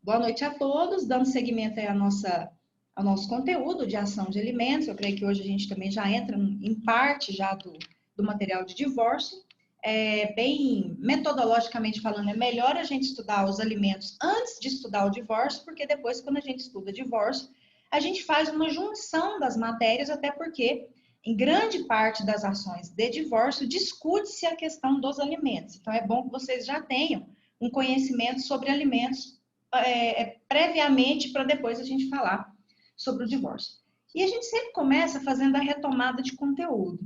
Boa noite a todos, dando seguimento aí ao nosso conteúdo de ação de alimentos. Eu creio que hoje a gente também já entra em parte já do material de divórcio. Bem metodologicamente falando, é melhor a gente estudar os alimentos antes de estudar o divórcio, porque depois, quando a gente estuda divórcio, a gente faz uma junção das matérias, até porque em grande parte das ações de divórcio discute-se a questão dos alimentos. Então, é bom que vocês já tenham um conhecimento sobre alimentos previamente, para depois a gente falar sobre o divórcio. E a gente sempre começa fazendo a retomada de conteúdo.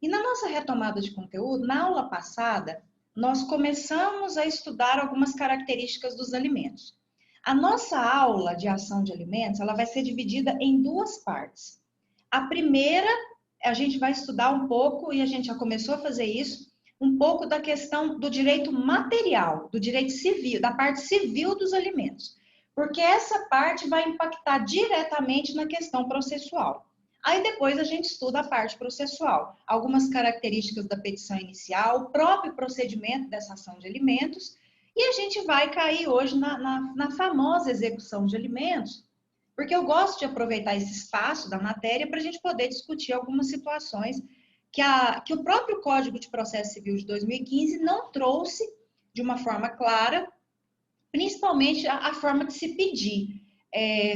E na nossa retomada de conteúdo, na aula passada, nós começamos a estudar algumas características dos alimentos. A nossa aula de ação de alimentos, ela vai ser dividida em duas partes. A primeira, a gente vai estudar um pouco, e a gente já começou a fazer isso, um pouco da questão do direito material, do direito civil, da parte civil dos alimentos. Porque essa parte vai impactar diretamente na questão processual. Aí depois a gente estuda a parte processual, algumas características da petição inicial, o próprio procedimento dessa ação de alimentos, e a gente vai cair hoje na famosa execução de alimentos, porque eu gosto de aproveitar esse espaço da matéria para a gente poder discutir algumas situações que o próprio Código de Processo Civil de 2015 não trouxe de uma forma clara, principalmente a forma de se pedir.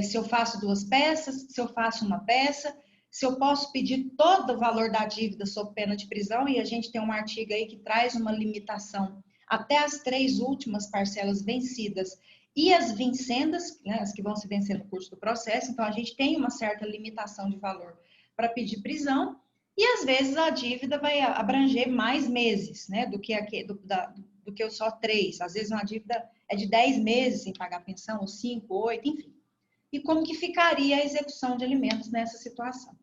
Se eu faço duas peças, se eu faço uma peça, se eu posso pedir todo o valor da dívida sob pena de prisão, e a gente tem um artigo aí que traz uma limitação até as 3 últimas parcelas vencidas e as vincendas, né, as que vão se vencer no curso do processo. Então, a gente tem uma certa limitação de valor para pedir prisão, e às vezes a dívida vai abranger mais meses, né, do que só 3. Às vezes uma dívida é de 10 meses sem pagar pensão, ou 5, 8, enfim. E como que ficaria a execução de alimentos nessa situação.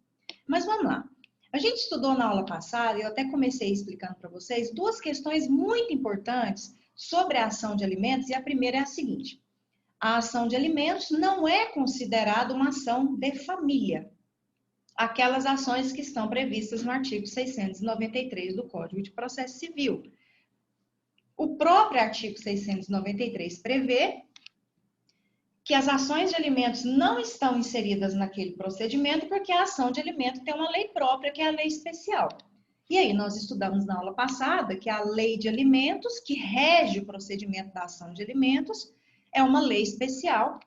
Mas vamos lá. A gente estudou na aula passada, e eu até comecei explicando para vocês, 2 questões muito importantes sobre a ação de alimentos, e a primeira é a seguinte: a ação de alimentos não é considerada uma ação de família. Aquelas ações que estão previstas no artigo 693 do Código de Processo Civil. O próprio artigo 693 prevê que as ações de alimentos não estão inseridas naquele procedimento porque a ação de alimento tem uma lei própria, que é a lei especial. E aí nós estudamos na aula passada que a lei de alimentos, que rege o procedimento da ação de alimentos, é uma lei especial,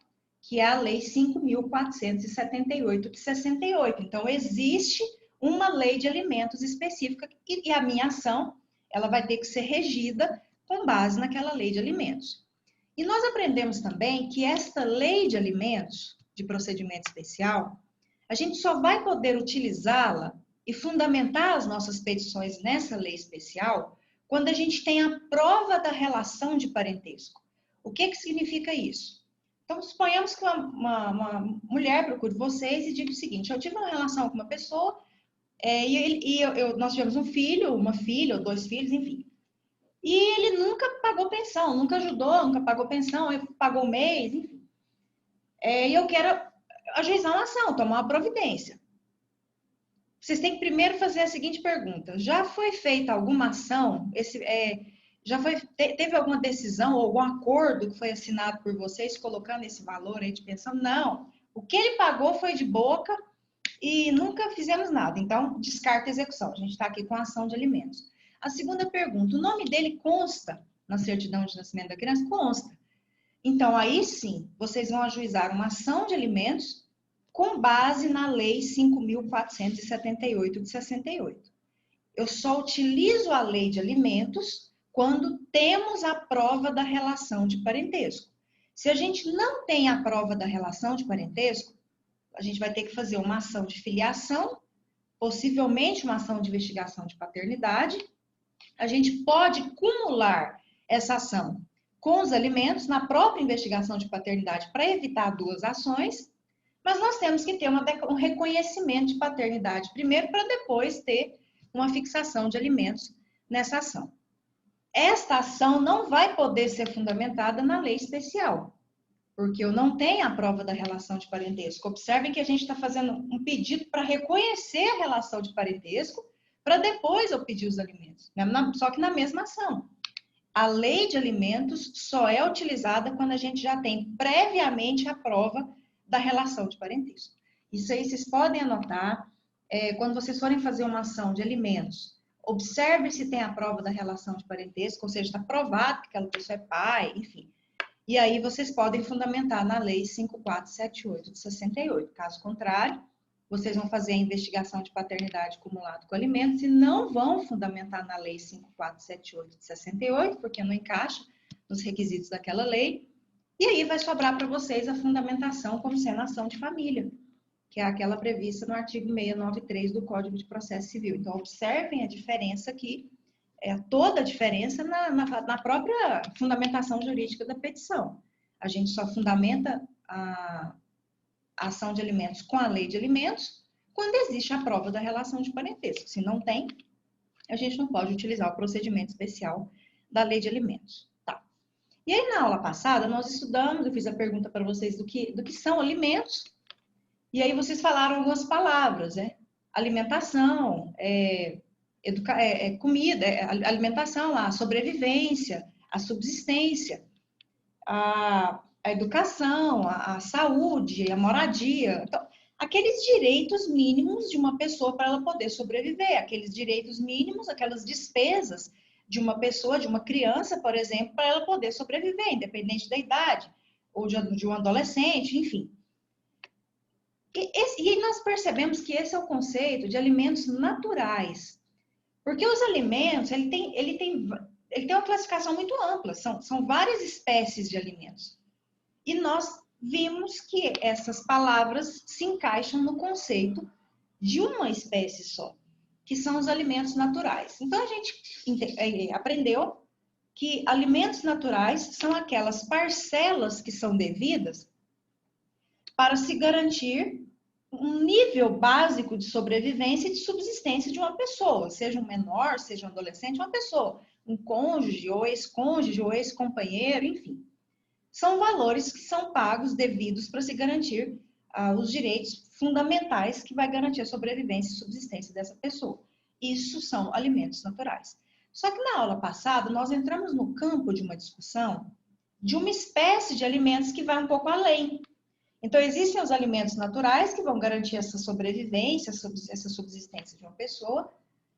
que é a lei 5.478 de 68. Então, existe uma lei de alimentos específica e a minha ação, ela vai ter que ser regida com base naquela lei de alimentos. E nós aprendemos também que esta lei de alimentos, de procedimento especial, a gente só vai poder utilizá-la e fundamentar as nossas petições nessa lei especial quando a gente tem a prova da relação de parentesco. O que significa isso? Então, suponhamos que uma mulher procure vocês e diga o seguinte: eu tive uma relação com uma pessoa nós tivemos um filho, uma filha ou 2 filhos, enfim. E ele nunca pagou pensão, nunca ajudou, nunca pagou pensão, pagou mês, enfim. E eu quero ajuizar uma ação, tomar uma providência. Vocês têm que primeiro fazer a seguinte pergunta: já foi feita alguma ação? Teve alguma decisão ou algum acordo que foi assinado por vocês colocando esse valor aí de pensão? Não. O que ele pagou foi de boca e nunca fizemos nada. Então, descarta a execução. A gente está aqui com a ação de alimentos. A segunda pergunta: o nome dele consta na certidão de nascimento da criança? Consta. Então, aí sim, vocês vão ajuizar uma ação de alimentos com base na lei 5.478 de 68. Eu só utilizo a lei de alimentos quando temos a prova da relação de parentesco. Se a gente não tem a prova da relação de parentesco, a gente vai ter que fazer uma ação de filiação, possivelmente uma ação de investigação de paternidade. A gente pode cumular essa ação com os alimentos na própria investigação de paternidade para evitar 2 ações, mas nós temos que ter um reconhecimento de paternidade primeiro para depois ter uma fixação de alimentos nessa ação. Esta ação não vai poder ser fundamentada na lei especial, porque eu não tenho a prova da relação de parentesco. Observem que a gente está fazendo um pedido para reconhecer a relação de parentesco, para depois eu pedir os alimentos, só que na mesma ação. A lei de alimentos só é utilizada quando a gente já tem previamente a prova da relação de parentesco. Isso aí vocês podem anotar. Quando vocês forem fazer uma ação de alimentos, observe se tem a prova da relação de parentesco, ou seja, está provado que aquela pessoa é pai, enfim. E aí vocês podem fundamentar na lei 5478 de 68. Caso contrário, vocês vão fazer a investigação de paternidade acumulado com alimentos e não vão fundamentar na lei 5478 de 68, porque não encaixa nos requisitos daquela lei. E aí vai sobrar para vocês a fundamentação como sendo ação de família, que é aquela prevista no artigo 693 do Código de Processo Civil. Então, observem a diferença aqui, toda a diferença na própria fundamentação jurídica da petição. A gente só fundamenta a ação de alimentos com a lei de alimentos quando existe a prova da relação de parentesco. Se não tem, a gente não pode utilizar o procedimento especial da lei de alimentos. Tá. E aí, na aula passada, nós estudamos, eu fiz a pergunta para vocês do que são alimentos, e aí vocês falaram algumas palavras, né? Alimentação, comida, alimentação, a sobrevivência, a subsistência, a educação, a saúde, a moradia. Então, aqueles direitos mínimos de uma pessoa para ela poder sobreviver, aqueles direitos mínimos, aquelas despesas de uma pessoa, de uma criança, por exemplo, para ela poder sobreviver, independente da idade, ou de um adolescente, enfim. E nós percebemos que esse é o conceito de alimentos naturais. Porque os alimentos, ele tem uma classificação muito ampla, são várias espécies de alimentos. E nós vimos que essas palavras se encaixam no conceito de uma espécie só, que são os alimentos naturais. Então, a gente aprendeu que alimentos naturais são aquelas parcelas que são devidas para se garantir um nível básico de sobrevivência e de subsistência de uma pessoa, seja um menor, seja um adolescente, uma pessoa, um cônjuge, ou ex-companheiro, enfim. São valores que são pagos, devidos para se garantir os direitos fundamentais que vai garantir a sobrevivência e subsistência dessa pessoa. Isso são alimentos naturais. Só que na aula passada, nós entramos no campo de uma discussão de uma espécie de alimentos que vai um pouco além. Então, existem os alimentos naturais que vão garantir essa sobrevivência, essa subsistência de uma pessoa,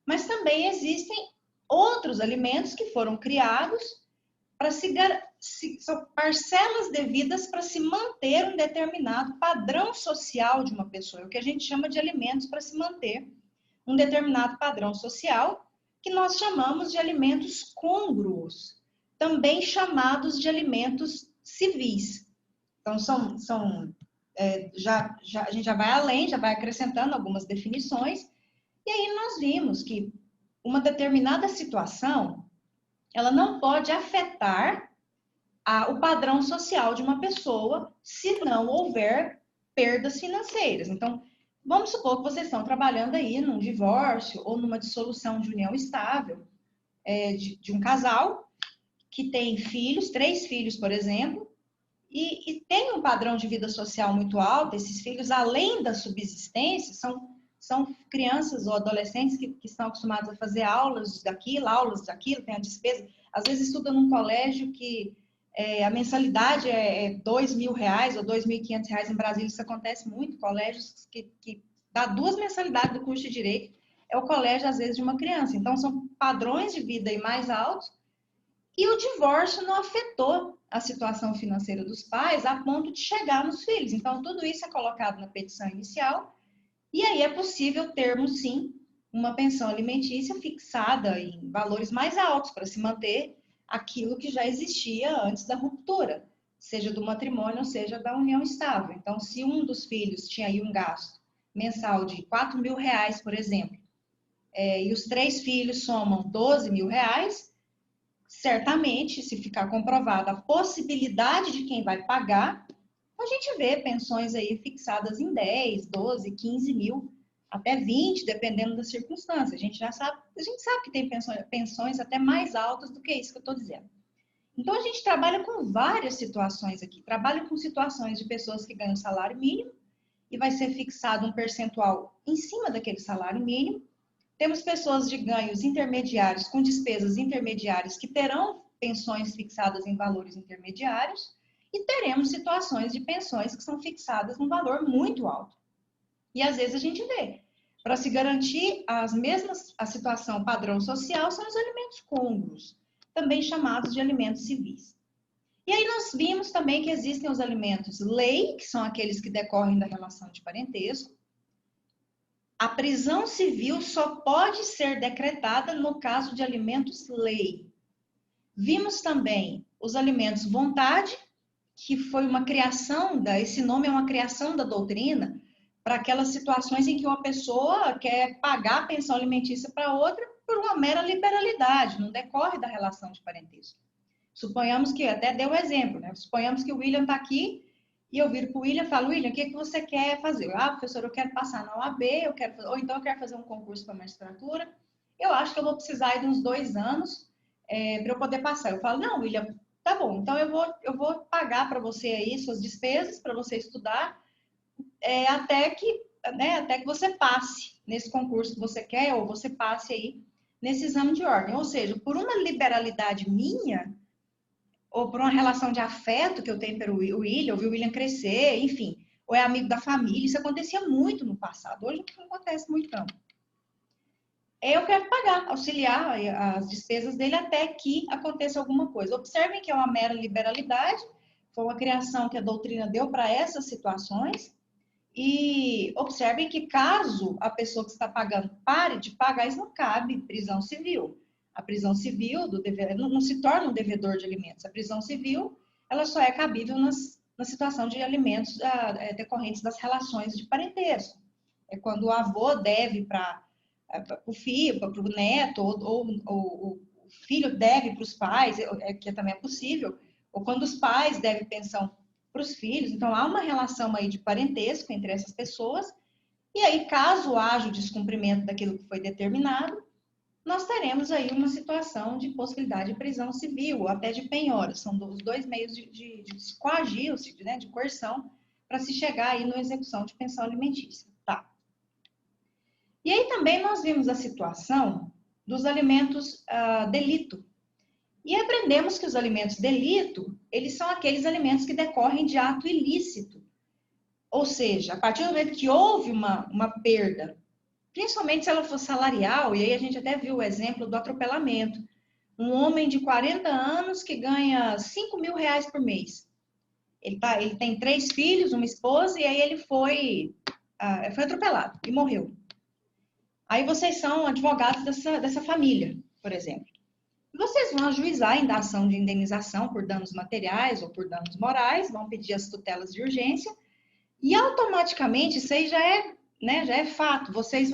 mas também existem outros alimentos que foram criados para são parcelas devidas para se manter um determinado padrão social de uma pessoa, é o que a gente chama de alimentos para se manter um determinado padrão social, que nós chamamos de alimentos côngruos, também chamados de alimentos civis. Então, a gente já vai além, já vai acrescentando algumas definições, e aí nós vimos que uma determinada situação, ela não pode afetar o padrão social de uma pessoa se não houver perdas financeiras. Então, vamos supor que vocês estão trabalhando aí num divórcio ou numa dissolução de união estável de um casal que tem filhos, 3 filhos, por exemplo, e tem um padrão de vida social muito alto. Esses filhos, além da subsistência, são crianças ou adolescentes que estão acostumados a fazer aulas daquilo, tem a despesa. Às vezes estuda num colégio que a mensalidade é R$2.000 ou R$2.500 em Brasília. Isso acontece muito, colégios que dá 2 mensalidades do curso de Direito, é o colégio, às vezes, de uma criança. Então, são padrões de vida aí mais altos, e o divórcio não afetou a situação financeira dos pais a ponto de chegar nos filhos. Então, tudo isso é colocado na petição inicial, e aí é possível termos, sim, uma pensão alimentícia fixada em valores mais altos para se manter aquilo que já existia antes da ruptura, seja do matrimônio ou seja da união estável. Então, se um dos filhos tinha aí um gasto mensal de R$4.000, por exemplo, e os 3 filhos somam R$12.000, certamente, se ficar comprovada a possibilidade de quem vai pagar, a gente vê pensões aí fixadas em 10, 12, 15 mil, até 20, dependendo da circunstância. A gente sabe que tem pensões até mais altas do que isso que eu estou dizendo. Então, a gente trabalha com várias situações aqui. Trabalha com situações de pessoas que ganham salário mínimo e vai ser fixado um percentual em cima daquele salário mínimo. Temos pessoas de ganhos intermediários, com despesas intermediárias, que terão pensões fixadas em valores intermediários, e teremos situações de pensões que são fixadas num valor muito alto. E às vezes a gente vê, para se garantir a situação padrão social, são os alimentos côngruos, também chamados de alimentos civis. E aí nós vimos também que existem os alimentos lei, que são aqueles que decorrem da relação de parentesco. A prisão civil só pode ser decretada no caso de alimentos lei. Vimos também os alimentos vontade, que foi uma criação, esse nome é uma criação da doutrina, para aquelas situações em que uma pessoa quer pagar a pensão alimentícia para outra por uma mera liberalidade, não decorre da relação de parentesco. Suponhamos que, até deu o exemplo, né? Suponhamos que o William está aqui e eu viro para o William e falo, William, o que você quer fazer? Ah, professor, eu quero passar na OAB, ou então eu quero fazer um concurso para magistratura. Eu acho que eu vou precisar de uns 2 anos para eu poder passar. Eu falo, não, William, tá bom, então eu vou pagar para você aí suas despesas, para você estudar, até que você passe nesse concurso que você quer, ou você passe aí nesse exame de ordem. Ou seja, por uma liberalidade minha, ou por uma relação de afeto que eu tenho pelo William, ouvir o William crescer, enfim, ou é amigo da família, isso acontecia muito no passado, hoje não acontece muito não. Eu quero pagar, auxiliar as despesas dele até que aconteça alguma coisa. Observem que é uma mera liberalidade, foi uma criação que a doutrina deu para essas situações, e observem que caso a pessoa que está pagando pare de pagar, isso não cabe prisão civil. A prisão civil não se torna um devedor de alimentos. A prisão civil, ela só é cabível na situação de alimentos decorrentes das relações de parentesco. É quando o avô deve para o filho, para o neto, ou o filho deve para os pais, que também é possível, ou quando os pais devem pensão para os filhos. Então, há uma relação aí de parentesco entre essas pessoas, e aí, caso haja o descumprimento daquilo que foi determinado, nós teremos aí uma situação de possibilidade de prisão civil, ou até de penhora. São os 2 meios de coagir, né, de coerção, para se chegar aí na execução de pensão alimentícia. Tá. E aí também nós vimos a situação dos alimentos delito. E aprendemos que os alimentos delito, eles são aqueles alimentos que decorrem de ato ilícito. Ou seja, a partir do momento que houve uma perda, principalmente se ela for salarial, e aí a gente até viu o exemplo do atropelamento. Um homem de 40 anos que ganha 5 mil reais por mês. Ele tem 3 filhos, uma esposa, e aí ele foi atropelado e morreu. Aí vocês são advogados dessa família, por exemplo. Vocês vão ajuizar ainda a ação de indenização por danos materiais ou por danos morais, vão pedir as tutelas de urgência, e automaticamente isso aí já é fato. Vocês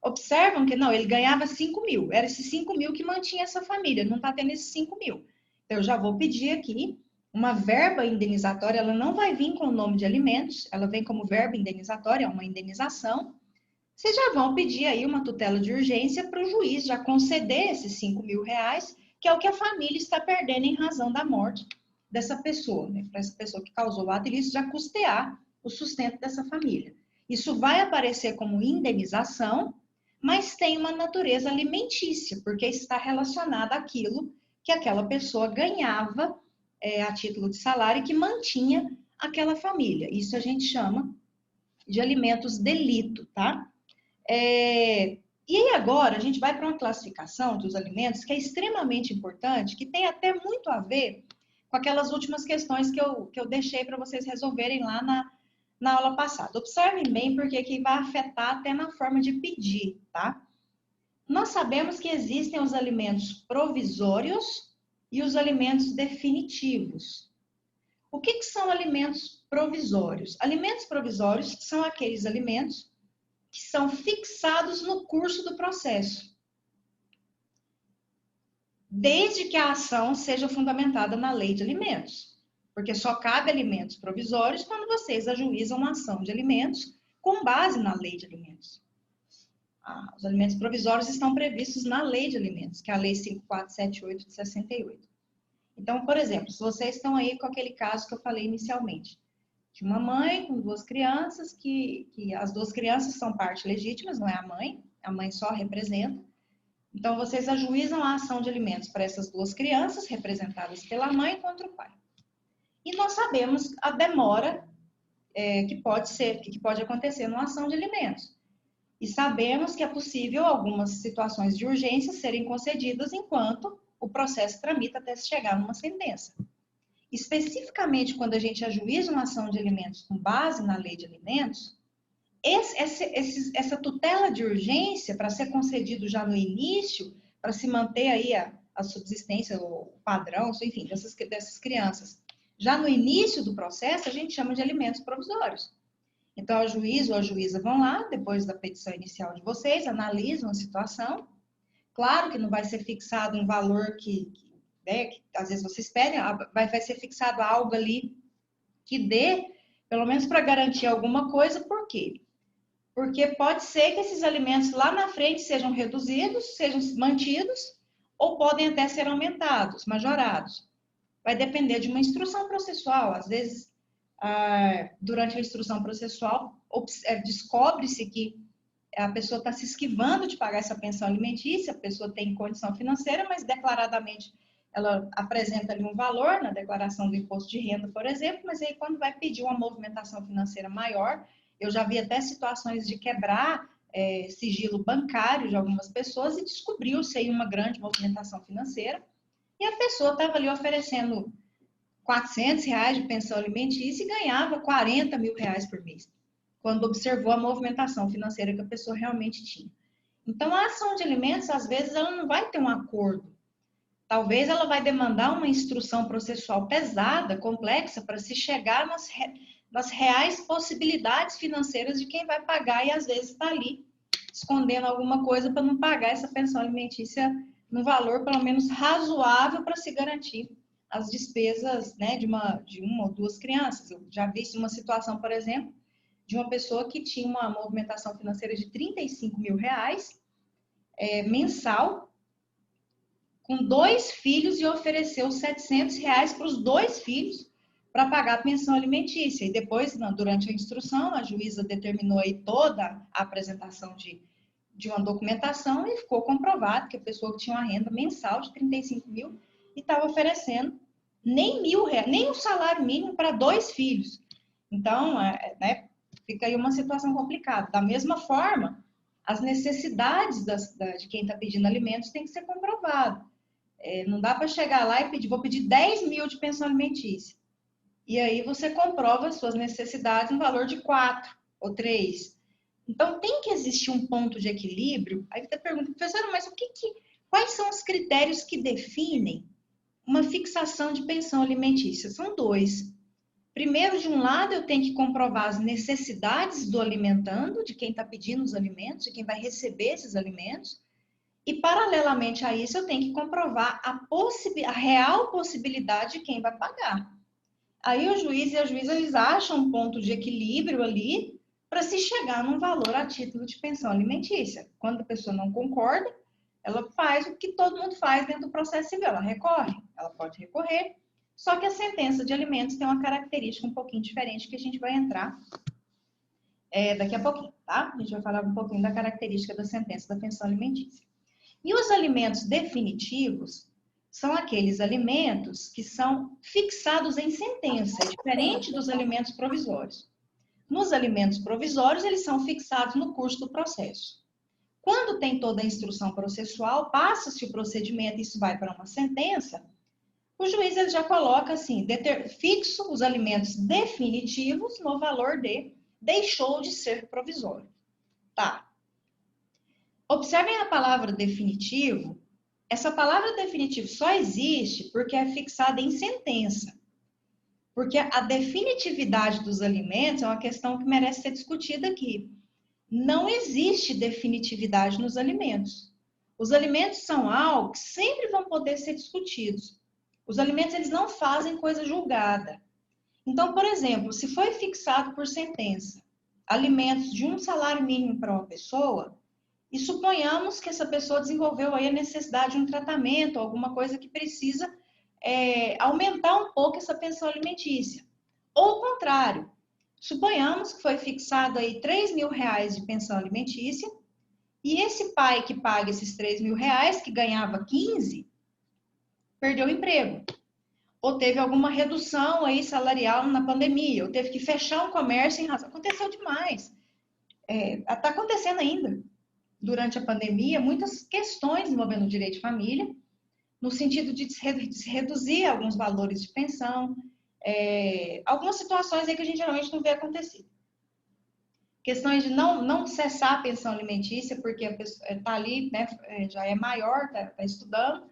observam que não, ele ganhava 5 mil, era esses 5 mil que mantinha essa família, não está tendo esses 5 mil. Então, eu já vou pedir aqui uma verba indenizatória, ela não vai vir com o nome de alimentos, ela vem como verba indenizatória, é uma indenização. Vocês já vão pedir aí uma tutela de urgência para o juiz já conceder esses 5 mil reais, que é o que a família está perdendo em razão da morte dessa pessoa, né? Para essa pessoa que causou o ato ilícito já custear o sustento dessa família. Isso vai aparecer como indenização, mas tem uma natureza alimentícia, porque está relacionada àquilo que aquela pessoa ganhava a título de salário e que mantinha aquela família. Isso a gente chama de alimentos delito, tá? E aí agora a gente vai para uma classificação dos alimentos que é extremamente importante, que tem até muito a ver com aquelas últimas questões que eu deixei para vocês resolverem lá na aula passada. Observem bem, porque aqui vai afetar até na forma de pedir, tá? Nós sabemos que existem os alimentos provisórios e os alimentos definitivos. O que são alimentos provisórios? Alimentos provisórios são aqueles alimentos que são fixados no curso do processo, desde que a ação seja fundamentada na lei de alimentos, porque só cabe alimentos provisórios quando vocês ajuizam uma ação de alimentos com base na lei de alimentos. Os alimentos provisórios estão previstos na lei de alimentos, que é a lei 5478 de 68. Então, por exemplo, se vocês estão aí com aquele caso que eu falei inicialmente, de uma mãe com 2 crianças, que as 2 crianças são partes legítimas, não é a mãe só representa. Então, vocês ajuizam a ação de alimentos para essas duas crianças, representadas pela mãe, contra o pai. E nós sabemos a demora que pode acontecer numa ação de alimentos. E sabemos que é possível algumas situações de urgência serem concedidas enquanto o processo tramita até se chegar numa sentença. Especificamente, quando a gente ajuiza uma ação de alimentos com base na lei de alimentos, essa tutela de urgência, para ser concedido já no início, para se manter aí a subsistência, o padrão, enfim, dessas crianças, já no início do processo, a gente chama de alimentos provisórios. Então, o juiz ou a juíza vão lá, depois da petição inicial de vocês, analisam a situação. Claro que não vai ser fixado um valor que às vezes vocês pedem, vai ser fixado algo ali que dê, pelo menos para garantir alguma coisa. Por quê? Porque pode ser que esses alimentos lá na frente sejam reduzidos, sejam mantidos, ou podem até ser aumentados, majorados. Vai depender de uma instrução processual. Às vezes, durante a instrução processual, descobre-se que a pessoa está se esquivando de pagar essa pensão alimentícia, a pessoa tem condição financeira, mas declaradamente ela apresenta ali um valor na declaração do imposto de renda, por exemplo, mas aí quando vai pedir uma movimentação financeira maior, eu já vi até situações de quebrar sigilo bancário de algumas pessoas e descobriu-se aí uma grande movimentação financeira e a pessoa estava ali oferecendo R$400 de pensão alimentícia e ganhava R$40 mil por mês, quando observou a movimentação financeira que a pessoa realmente tinha. Então, a ação de alimentos, às vezes, ela não vai ter um acordo. Talvez ela vai demandar uma instrução processual pesada, complexa, para se chegar nas reais possibilidades financeiras de quem vai pagar e, às vezes, está ali escondendo alguma coisa para não pagar essa pensão alimentícia no valor, pelo menos, razoável para se garantir as despesas, né, de uma ou duas crianças. Eu já vi uma situação, por exemplo, de uma pessoa que tinha uma movimentação financeira de R$35 mil mensal, com 2 filhos, e ofereceu R$700 para os 2 filhos para pagar a pensão alimentícia. E depois, durante a instrução, a juíza determinou aí toda a apresentação de uma documentação e ficou comprovado que a pessoa tinha uma renda mensal de 35 mil e estava oferecendo nem R$1.000, nem o salário mínimo para 2 filhos. Então, né, fica aí uma situação complicada. Da mesma forma, as necessidades de quem está pedindo alimentos têm que ser comprovado. Não dá para chegar lá e pedir, vou pedir 10 mil de pensão alimentícia. E aí você comprova as suas necessidades no valor de 4 ou 3. Então, tem que existir um ponto de equilíbrio. Aí você pergunta, professora, mas quais são os critérios que definem uma fixação de pensão alimentícia? São 2. Primeiro, de um lado, eu tenho que comprovar as necessidades do alimentando, de quem está pedindo os alimentos, de quem vai receber esses alimentos. E, paralelamente a isso, eu tenho que comprovar a real possibilidade de quem vai pagar. Aí o juiz e a juíza, eles acham um ponto de equilíbrio ali para se chegar num valor a título de pensão alimentícia. Quando a pessoa não concorda, ela faz o que todo mundo faz dentro do processo civil, ela recorre, ela pode recorrer, só que a sentença de alimentos tem uma característica um pouquinho diferente que a gente vai entrar daqui a pouquinho, tá? A gente vai falar um pouquinho da característica da sentença da pensão alimentícia. E os alimentos definitivos são aqueles alimentos que são fixados em sentença, diferente dos alimentos provisórios. Nos alimentos provisórios, eles são fixados no curso do processo. Quando tem toda a instrução processual, passa-se o procedimento e isso vai para uma sentença, o juiz ele já coloca assim, fixo os alimentos definitivos no valor de deixou de ser provisório. Tá. Observem a palavra definitivo. Essa palavra definitivo só existe porque é fixada em sentença. Porque a definitividade dos alimentos é uma questão que merece ser discutida aqui. Não existe definitividade nos alimentos. Os alimentos são algo que sempre vão poder ser discutidos. Os alimentos, eles não fazem coisa julgada. Então, por exemplo, se foi fixado por sentença alimentos de um salário mínimo para uma pessoa, e suponhamos que essa pessoa desenvolveu aí a necessidade de um tratamento, alguma coisa que precisa aumentar um pouco essa pensão alimentícia. Ou o contrário, suponhamos que foi fixado aí R$3.000 de pensão alimentícia E esse pai que paga esses R$ 3.000, que ganhava 15, perdeu o emprego. Ou teve alguma redução aí salarial na pandemia, ou teve que fechar um comércio em razão. Aconteceu demais. Está acontecendo ainda. Durante a pandemia, muitas questões envolvendo o direito de família, no sentido de se reduzir alguns valores de pensão, algumas situações aí que a gente geralmente não vê acontecer. Questões de não cessar a pensão alimentícia, porque a pessoa está ali, né, já é maior, está estudando,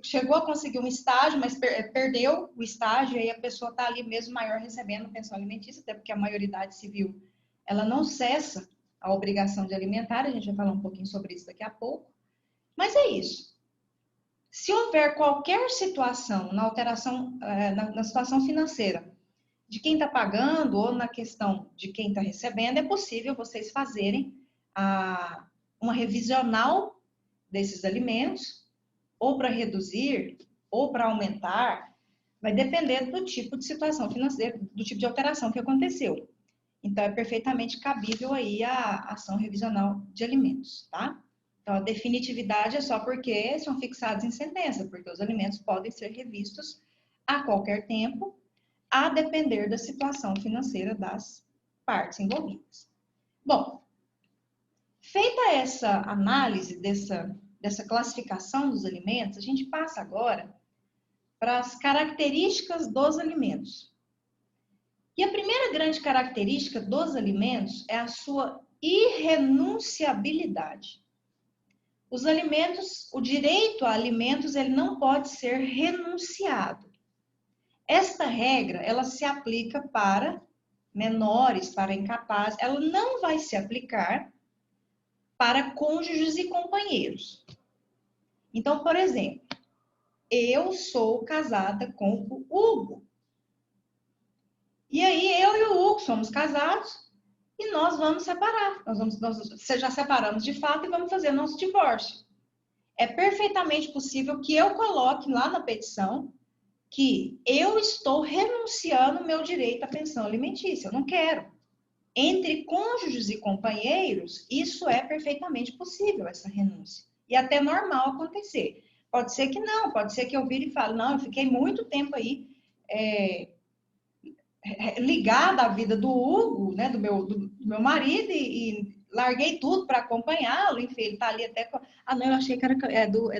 chegou a conseguir um estágio, mas perdeu o estágio, e aí a pessoa está ali mesmo maior recebendo pensão alimentícia, até porque a maioridade civil, ela não cessa a obrigação de alimentar, a gente vai falar um pouquinho sobre isso daqui a pouco. Mas é isso. Se houver qualquer situação na alteração, na situação financeira de quem está pagando ou na questão de quem está recebendo, é possível vocês fazerem uma revisional desses alimentos, ou para reduzir, ou para aumentar, vai depender do tipo de situação financeira, do tipo de alteração que aconteceu. Então, é perfeitamente cabível aí a ação revisional de alimentos, tá? Então, a definitividade é só porque são fixados em sentença, porque os alimentos podem ser revistos a qualquer tempo, a depender da situação financeira das partes envolvidas. Bom, feita essa análise dessa classificação dos alimentos, a gente passa agora para as características dos alimentos. E a primeira grande característica dos alimentos é a sua irrenunciabilidade. Os alimentos, o direito a alimentos, ele não pode ser renunciado. Esta regra, ela se aplica para menores, para incapazes, ela não vai se aplicar para cônjuges e companheiros. Então, por exemplo, eu sou casada com o Hugo. E aí, eu e o Hugo somos casados e nós vamos separar. Nós já separamos de fato e vamos fazer nosso divórcio. É perfeitamente possível que eu coloque lá na petição que eu estou renunciando ao meu direito à pensão alimentícia. Eu não quero. Entre cônjuges e companheiros, isso é perfeitamente possível, essa renúncia. E até normal acontecer. Pode ser que não, pode ser que eu vire e fale, não, eu fiquei muito tempo aí ligada à vida do Hugo, né, do meu marido, e larguei tudo para acompanhá-lo, enfim, ele está ali até... Ah, não, eu achei que era do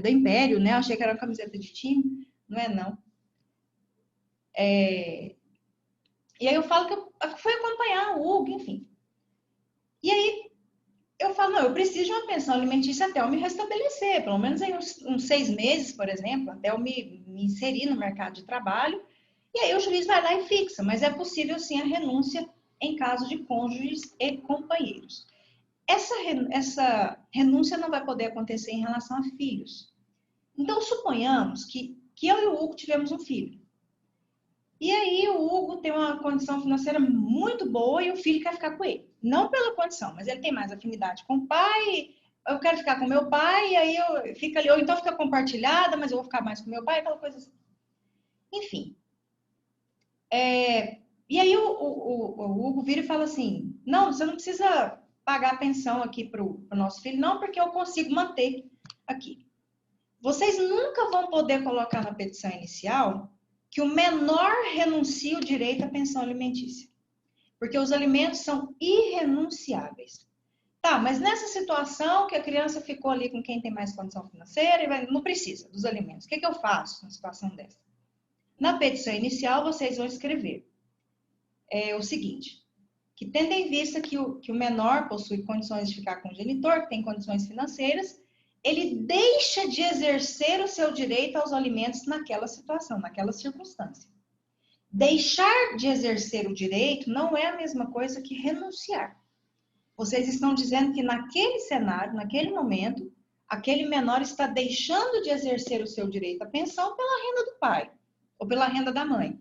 Império, né, eu achei que era uma camiseta de time, não é não. E aí eu falo que eu fui acompanhar o Hugo, enfim. E aí eu falo, não, eu preciso de uma pensão alimentícia até eu me restabelecer, pelo menos em uns 6 meses, por exemplo, até eu me inserir no mercado de trabalho. E aí o juiz vai lá e fixa, mas é possível sim a renúncia em caso de cônjuges e companheiros. Essa renúncia não vai poder acontecer em relação a filhos. Então, suponhamos que eu e o Hugo tivemos um filho. E aí o Hugo tem uma condição financeira muito boa e o filho quer ficar com ele. Não pela condição, mas ele tem mais afinidade com o pai, eu quero ficar com meu pai, e aí fica ali, ou então fica compartilhada, mas eu vou ficar mais com meu pai, aquela coisa assim. Enfim. E aí o Hugo vira e fala assim, não, você não precisa pagar a pensão aqui para o nosso filho, não, porque eu consigo manter aqui. Vocês nunca vão poder colocar na petição inicial que o menor renuncie o direito à pensão alimentícia. Porque os alimentos são irrenunciáveis. Tá, mas nessa situação que a criança ficou ali com quem tem mais condição financeira, e não precisa dos alimentos. O que eu faço numa situação dessa? Na petição inicial, vocês vão escrever o seguinte, que tendo em vista que o menor possui condições de ficar com o genitor, que tem condições financeiras, ele deixa de exercer o seu direito aos alimentos naquela situação, naquela circunstância. Deixar de exercer o direito não é a mesma coisa que renunciar. Vocês estão dizendo que naquele cenário, naquele momento, aquele menor está deixando de exercer o seu direito à pensão pela renda do pai ou pela renda da mãe.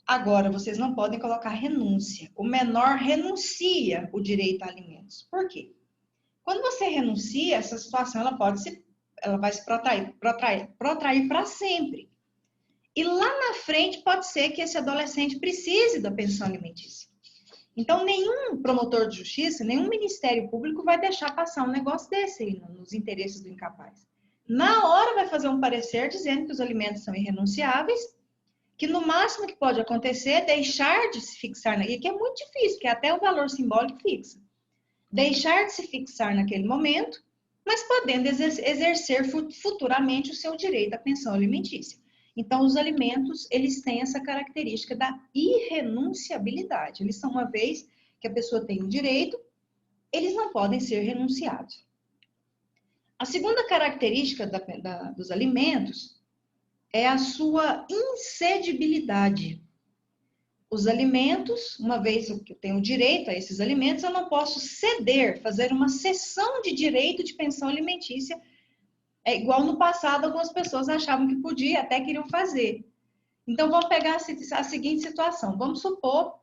Agora, vocês não podem colocar renúncia. O menor renuncia o direito a alimentos. Por quê? Quando você renuncia, essa situação ela vai se protrair para sempre. E lá na frente pode ser que esse adolescente precise da pensão alimentícia. Então, nenhum promotor de justiça, nenhum Ministério Público vai deixar passar um negócio desse aí, nos interesses do incapaz. Na hora vai fazer um parecer dizendo que os alimentos são irrenunciáveis, que no máximo que pode acontecer é deixar de se fixar, e que é muito difícil, que até o valor simbólico fixa. Deixar de se fixar naquele momento, mas podendo exercer futuramente o seu direito à pensão alimentícia. Então, os alimentos, eles têm essa característica da irrenunciabilidade. Eles são, uma vez que a pessoa tem o direito, eles não podem ser renunciados. A segunda característica dos alimentos é a sua incedibilidade. Os alimentos, uma vez que eu tenho direito a esses alimentos, eu não posso ceder, fazer uma cessão de direito de pensão alimentícia. É igual no passado, algumas pessoas achavam que podia, até queriam fazer. Então, vamos pegar a seguinte situação. Vamos supor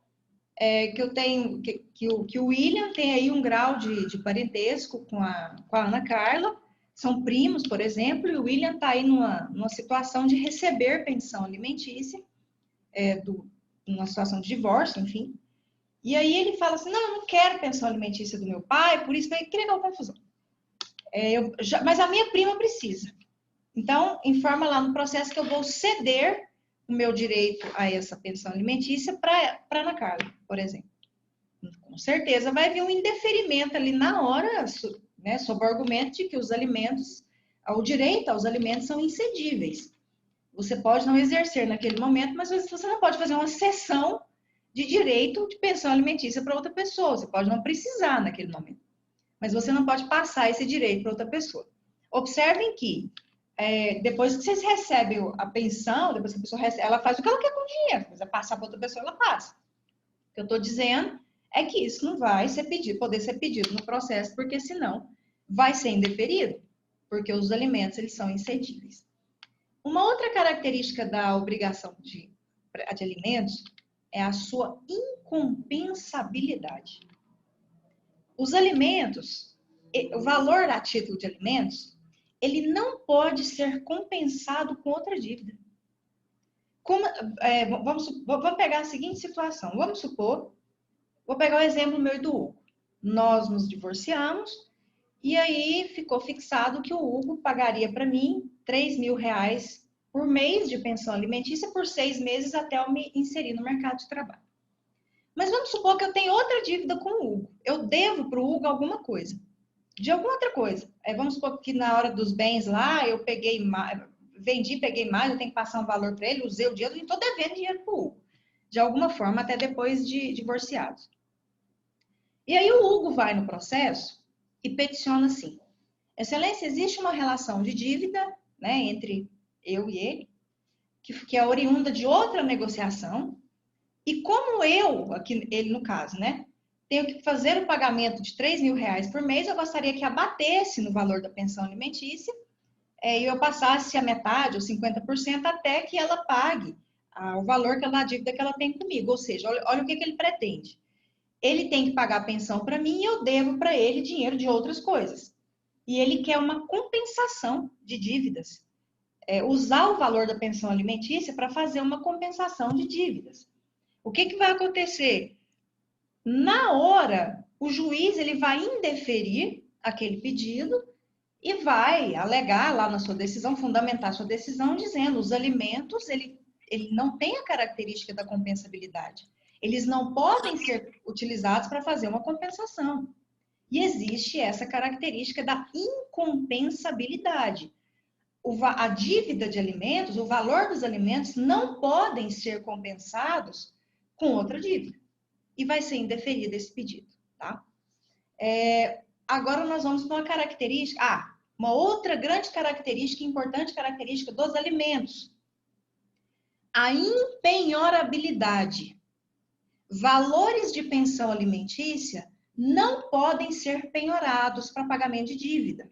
que eu tenho que o William tem aí um grau de parentesco com a Ana Carla, são primos, por exemplo, e o William está aí numa situação de receber pensão alimentícia, numa situação de divórcio, enfim. E aí ele fala assim, não, eu não quero pensão alimentícia do meu pai, por isso vai criar aquela confusão. Mas a minha prima precisa. Então, informa lá no processo que eu vou ceder o meu direito a essa pensão alimentícia para Ana Carla, por exemplo. Com certeza vai vir um indeferimento ali na hora, né, sob o argumento de que os alimentos, o direito aos alimentos são incedíveis. Você pode não exercer naquele momento, mas você não pode fazer uma cessão de direito de pensão alimentícia para outra pessoa. Você pode não precisar naquele momento, mas você não pode passar esse direito para outra pessoa. Observem que depois que vocês recebem a pensão, depois que a pessoa recebe, ela faz o que ela quer com o dinheiro. Se quiser passar para outra pessoa, ela passa. O que eu estou dizendo é que isso não vai poder ser pedido no processo, porque senão vai ser indeferido, porque os alimentos eles são incedíveis. Uma outra característica da obrigação de alimentos é a sua incompensabilidade. Os alimentos, o valor a título de alimentos, ele não pode ser compensado com outra dívida. Vamos pegar a seguinte situação. Vamos supor, vou pegar o exemplo meu e do Hugo. Nós nos divorciamos e aí ficou fixado que o Hugo pagaria para mim R$3.000 por mês de pensão alimentícia por 6 meses até eu me inserir no mercado de trabalho. Mas vamos supor que eu tenho outra dívida com o Hugo. Eu devo para o Hugo alguma coisa. De alguma outra coisa. Vamos supor que na hora dos bens lá, eu peguei mais, vendi, peguei mais, eu tenho que passar um valor para ele, usei o dinheiro e estou devendo dinheiro para o Hugo. De alguma forma, até depois de divorciados. E aí o Hugo vai no processo e peticiona assim: Excelência, existe uma relação de dívida, né, entre eu e ele, que é oriunda de outra negociação, e como eu, aqui ele no caso, né, tenho que fazer o pagamento de R$3.000 por mês, eu gostaria que abatesse no valor da pensão alimentícia e eu passasse a metade ou 50% até que ela pague o valor da dívida que ela tem comigo. Ou seja, olha o que ele pretende. Ele tem que pagar a pensão para mim e eu devo para ele dinheiro de outras coisas. E ele quer uma compensação de dívidas. Usar o valor da pensão alimentícia para fazer uma compensação de dívidas. O que vai acontecer? Na hora, o juiz ele vai indeferir aquele pedido e vai alegar lá na sua decisão, fundamentar sua decisão, dizendo os alimentos, ele não tem a característica da compensabilidade. Eles não podem ser utilizados para fazer uma compensação. E existe essa característica da incompensabilidade. A dívida de alimentos, o valor dos alimentos não podem ser compensados com outra dívida. E vai ser indeferido esse pedido, tá? Agora nós vamos para uma característica, uma outra grande característica, importante característica dos alimentos. A impenhorabilidade. Valores de pensão alimentícia não podem ser penhorados para pagamento de dívida.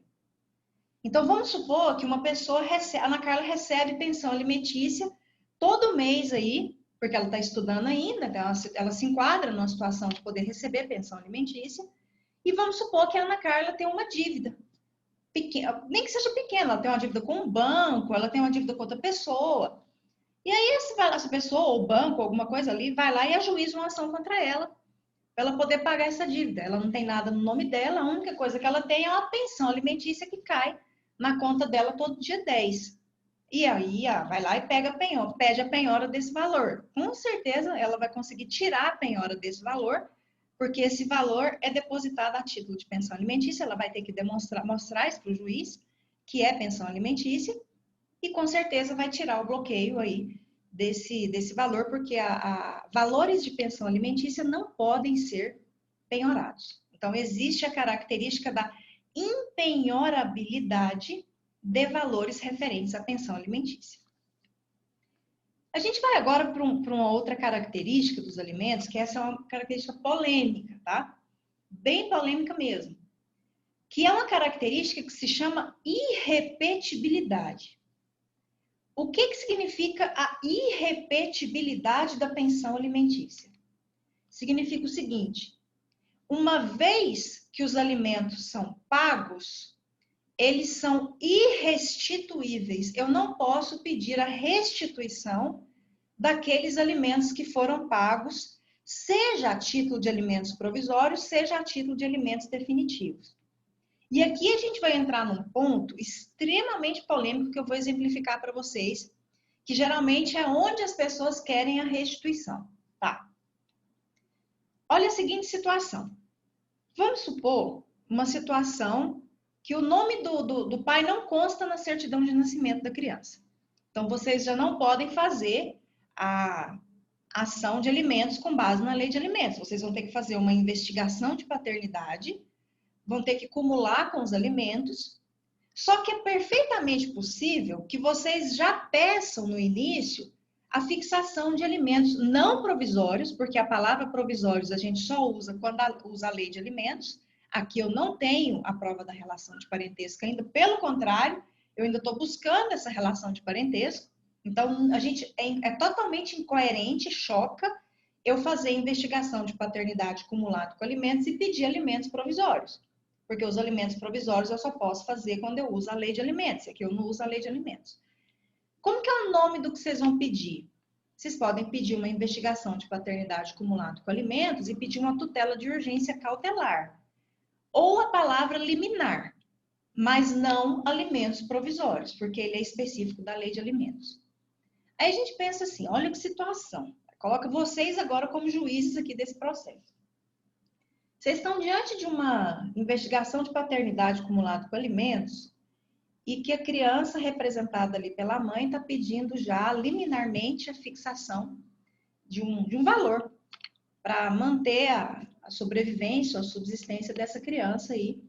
Então, vamos supor que uma pessoa a Ana Carla recebe pensão alimentícia todo mês aí, porque ela está estudando ainda, então ela se enquadra numa situação de poder receber pensão alimentícia, e vamos supor que a Ana Carla tem uma dívida, pequena, nem que seja pequena, ela tem uma dívida com o banco, ela tem uma dívida com outra pessoa, e aí essa pessoa, ou o banco, alguma coisa ali, vai lá e ajuiza uma ação contra ela, para ela poder pagar essa dívida. Ela não tem nada no nome dela, a única coisa que ela tem é uma pensão alimentícia que cai na conta dela todo dia 10. E aí, vai lá e pega a penhora, pede a penhora desse valor. Com certeza, ela vai conseguir tirar a penhora desse valor, porque esse valor é depositado a título de pensão alimentícia. Ela vai ter que mostrar isso para o juiz, que é pensão alimentícia, e com certeza vai tirar o bloqueio aí desse valor, porque valores de pensão alimentícia não podem ser penhorados. Então, existe a característica da impenhorabilidade de valores referentes à pensão alimentícia. A gente vai agora para uma outra característica dos alimentos, que essa é uma característica polêmica, tá? Bem polêmica mesmo. Que é uma característica que se chama irrepetibilidade. O que significa a irrepetibilidade da pensão alimentícia? Significa o seguinte: uma vez que os alimentos são pagos, eles são irrestituíveis. Eu não posso pedir a restituição daqueles alimentos que foram pagos, seja a título de alimentos provisórios, seja a título de alimentos definitivos. E aqui a gente vai entrar num ponto extremamente polêmico que eu vou exemplificar para vocês, que geralmente é onde as pessoas querem a restituição, tá? Olha a seguinte situação. Vamos supor uma situação que o nome do pai não consta na certidão de nascimento da criança. Então, vocês já não podem fazer a ação de alimentos com base na lei de alimentos. Vocês vão ter que fazer uma investigação de paternidade, vão ter que cumular com os alimentos. Só que é perfeitamente possível que vocês já peçam no início a fixação de alimentos não provisórios, porque a palavra provisórios a gente só usa quando usa a lei de alimentos. Aqui eu não tenho a prova da relação de parentesco ainda, pelo contrário, eu ainda estou buscando essa relação de parentesco. Então, a gente é totalmente incoerente, choca eu fazer investigação de paternidade cumulado com alimentos e pedir alimentos provisórios. Porque os alimentos provisórios eu só posso fazer quando eu uso a lei de alimentos. Aqui eu não uso a lei de alimentos. Como que é o nome do que vocês vão pedir? Vocês podem pedir uma investigação de paternidade cumulado com alimentos e pedir uma tutela de urgência cautelar. Ou a palavra liminar, mas não alimentos provisórios, porque ele é específico da lei de alimentos. Aí a gente pensa assim, olha que situação. Coloca vocês agora como juízes aqui desse processo. Vocês estão diante de uma investigação de paternidade cumulado com alimentos e que a criança representada ali pela mãe está pedindo já liminarmente a fixação de um valor para manter a sobrevivência, a subsistência dessa criança aí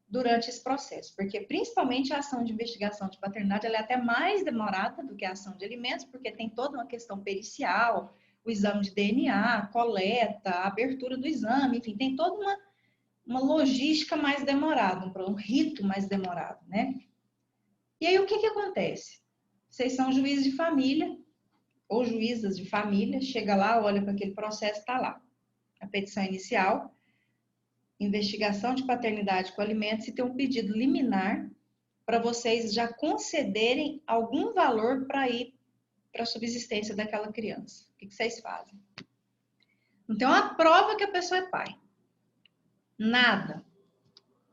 durante esse processo. Porque principalmente a ação de investigação de paternidade ela é até mais demorada do que a ação de alimentos, porque tem toda uma questão pericial, o exame de DNA, a coleta, a abertura do exame, enfim, tem toda uma logística mais demorada, um rito mais demorado, né? E aí o que acontece? Vocês são juízes de família ou juízas de família, chega lá, olha para aquele processo, está lá. A petição inicial, investigação de paternidade com alimentos e tem um pedido liminar para vocês já concederem algum valor para ir para a subsistência daquela criança. O que vocês fazem? Não tem uma prova que a pessoa é pai. Nada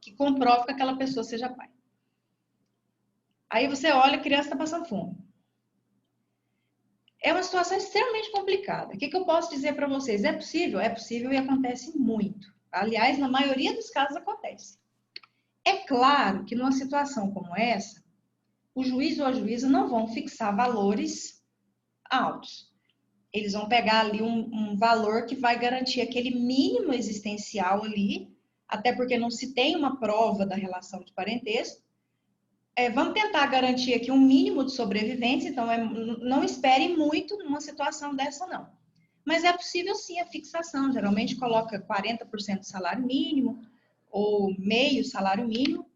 que comprove que aquela pessoa seja pai. Aí você olha, a criança está passando fome. É uma situação extremamente complicada. O que eu posso dizer para vocês? É possível? É possível e acontece muito. Aliás, na maioria dos casos acontece. É claro que numa situação como essa, o juiz ou a juíza não vão fixar valores altos. Eles vão pegar ali um valor que vai garantir aquele mínimo existencial ali, até porque não se tem uma prova da relação de parentesco. Vamos tentar garantir aqui um mínimo de sobrevivência, então não espere muito numa situação dessa, não. Mas é possível sim a fixação, geralmente coloca 40% do salário mínimo ou meio salário mínimo,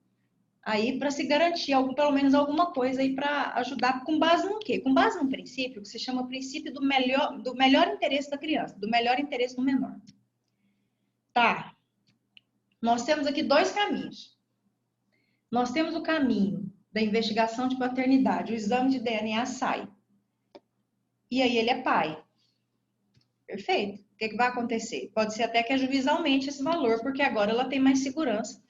aí para se garantir pelo menos alguma coisa aí para ajudar, com base no quê? Com base num princípio que se chama princípio do melhor interesse da criança, do melhor interesse do menor. Tá, nós temos aqui dois caminhos. Nós temos o caminho da investigação de paternidade, o exame de DNA sai. E aí ele é pai. Perfeito. O que que vai acontecer? Pode ser até que a juíza aumente esse valor, porque agora ela tem mais segurança.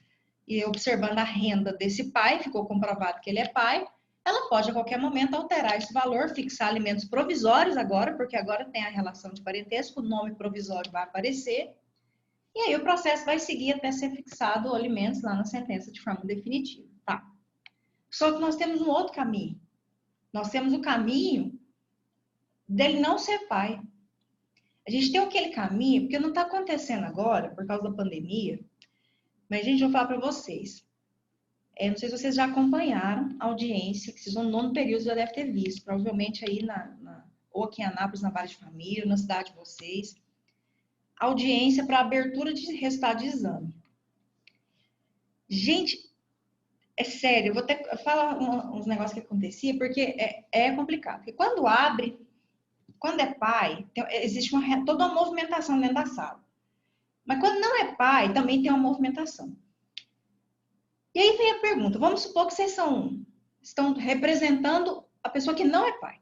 E observando a renda desse pai, ficou comprovado que ele é pai, ela pode a qualquer momento alterar esse valor, fixar alimentos provisórios agora, porque agora tem a relação de parentesco, o nome provisório vai aparecer, e aí o processo vai seguir até ser fixado o alimentos lá na sentença de forma definitiva, tá? Só que nós temos um outro caminho. Nós temos o caminho dele não ser pai. A gente tem aquele caminho, porque não está acontecendo agora, por causa da pandemia, mas, gente, eu vou falar para vocês. Não sei se vocês já acompanharam a audiência, que vocês no nono período já devem ter visto, provavelmente aí ou aqui em Anápolis, na Vara de Família, ou na cidade de vocês, audiência para abertura de resultado de exame. Gente, é sério, eu vou ter que falar uns negócios que acontecia, porque é complicado. Porque quando abre, quando é pai, existe toda uma movimentação dentro da sala. Mas quando não é pai, também tem uma movimentação. E aí vem a pergunta, vamos supor que vocês estão representando a pessoa que não é pai.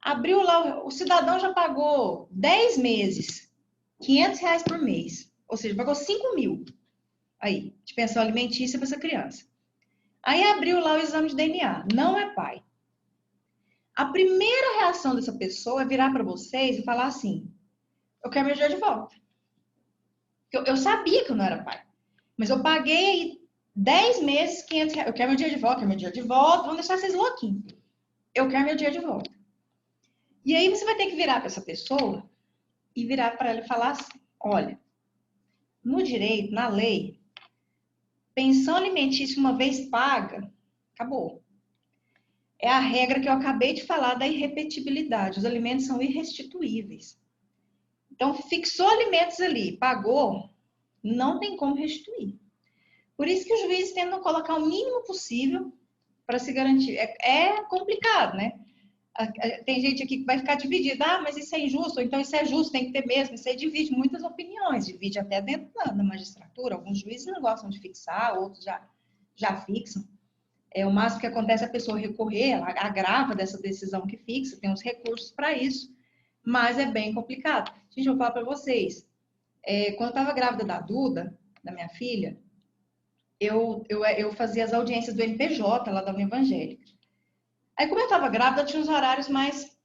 Abriu lá, o cidadão já pagou 10 meses, R$500 por mês. Ou seja, pagou 5 mil aí, de pensão alimentícia para essa criança. Aí abriu lá o exame de DNA, não é pai. A primeira reação dessa pessoa é virar para vocês e falar assim, eu quero meu dinheiro de volta. Eu sabia que eu não era pai, mas eu paguei aí 10 meses, R$500. Eu quero meu dinheiro de volta, quero meu dinheiro de volta. Vamos deixar vocês louquinhos. Eu quero meu dinheiro de volta. E aí você vai ter que virar para essa pessoa e virar para ela e falar assim, olha, no direito, na lei, pensão alimentícia uma vez paga, acabou. É a regra que eu acabei de falar da irrepetibilidade. Os alimentos são irrestituíveis. Então, fixou alimentos ali, pagou, não tem como restituir. Por isso que os juízes tentam colocar o mínimo possível para se garantir. É complicado, né? Tem gente aqui que vai ficar dividida. Ah, mas isso é injusto, ou então isso é justo, tem que ter mesmo. Isso aí divide muitas opiniões, divide até dentro da magistratura. Alguns juízes não gostam de fixar, outros já fixam. O máximo que acontece é a pessoa recorrer, ela agrava dessa decisão que fixa, tem os recursos para isso, mas é bem complicado. Gente, eu vou falar para vocês. Quando eu estava grávida da Duda, da minha filha, eu fazia as audiências do NPJ, lá da União Evangélica. Aí, como eu estava grávida, eu tinha os horários mais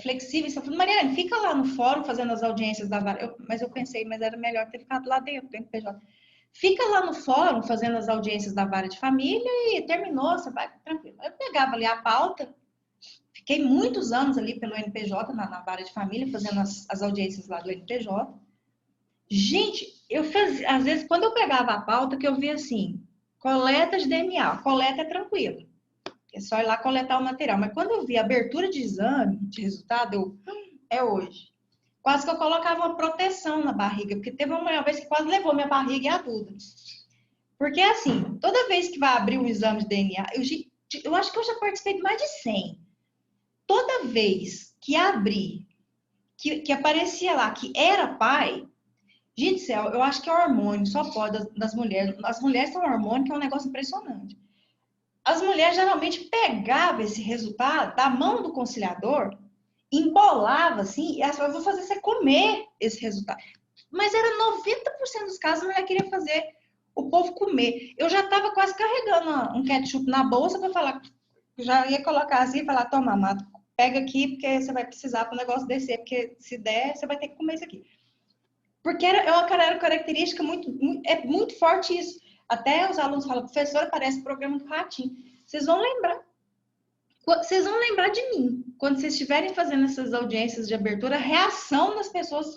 flexíveis. Eu falei, Mariane, fica lá no fórum fazendo as audiências da vara. Mas eu pensei, mas era melhor ter ficado lá dentro do NPJ. Fica lá no fórum fazendo as audiências da vara de família e terminou, você vai tranquilo. Eu pegava ali a pauta, fiquei muitos anos ali pelo NPJ, na vara de família, fazendo as audiências lá do NPJ. Gente, às vezes, quando eu pegava a pauta, que eu via assim, coleta de DNA, coleta é tranquilo, é só ir lá coletar o material. Mas quando eu vi abertura de exame, de resultado, é hoje. Quase que eu colocava uma proteção na barriga, porque teve uma vez que quase levou minha barriga e a Duda. Porque assim, toda vez que vai abrir um exame de DNA, eu acho que eu já participei de mais de 100. Toda vez que abri, que aparecia lá que era pai, gente do céu, eu acho que é hormônio, só pode das mulheres. As mulheres têm um hormônio que é um negócio impressionante. As mulheres geralmente pegavam esse resultado da mão do conciliador, embolava assim, e elas falavam, eu vou fazer você comer esse resultado. Mas era 90% dos casos a mulher queria fazer o povo comer. Eu já estava quase carregando um ketchup na bolsa para falar, já ia colocar assim e falar, toma, Mato, pega aqui, porque você vai precisar para o negócio descer, porque se der, você vai ter que comer isso aqui. Porque é uma característica muito forte isso. Até os alunos falam, professora, parece o programa do Ratinho. Vocês vão lembrar de mim. Quando vocês estiverem fazendo essas audiências de abertura, a reação das pessoas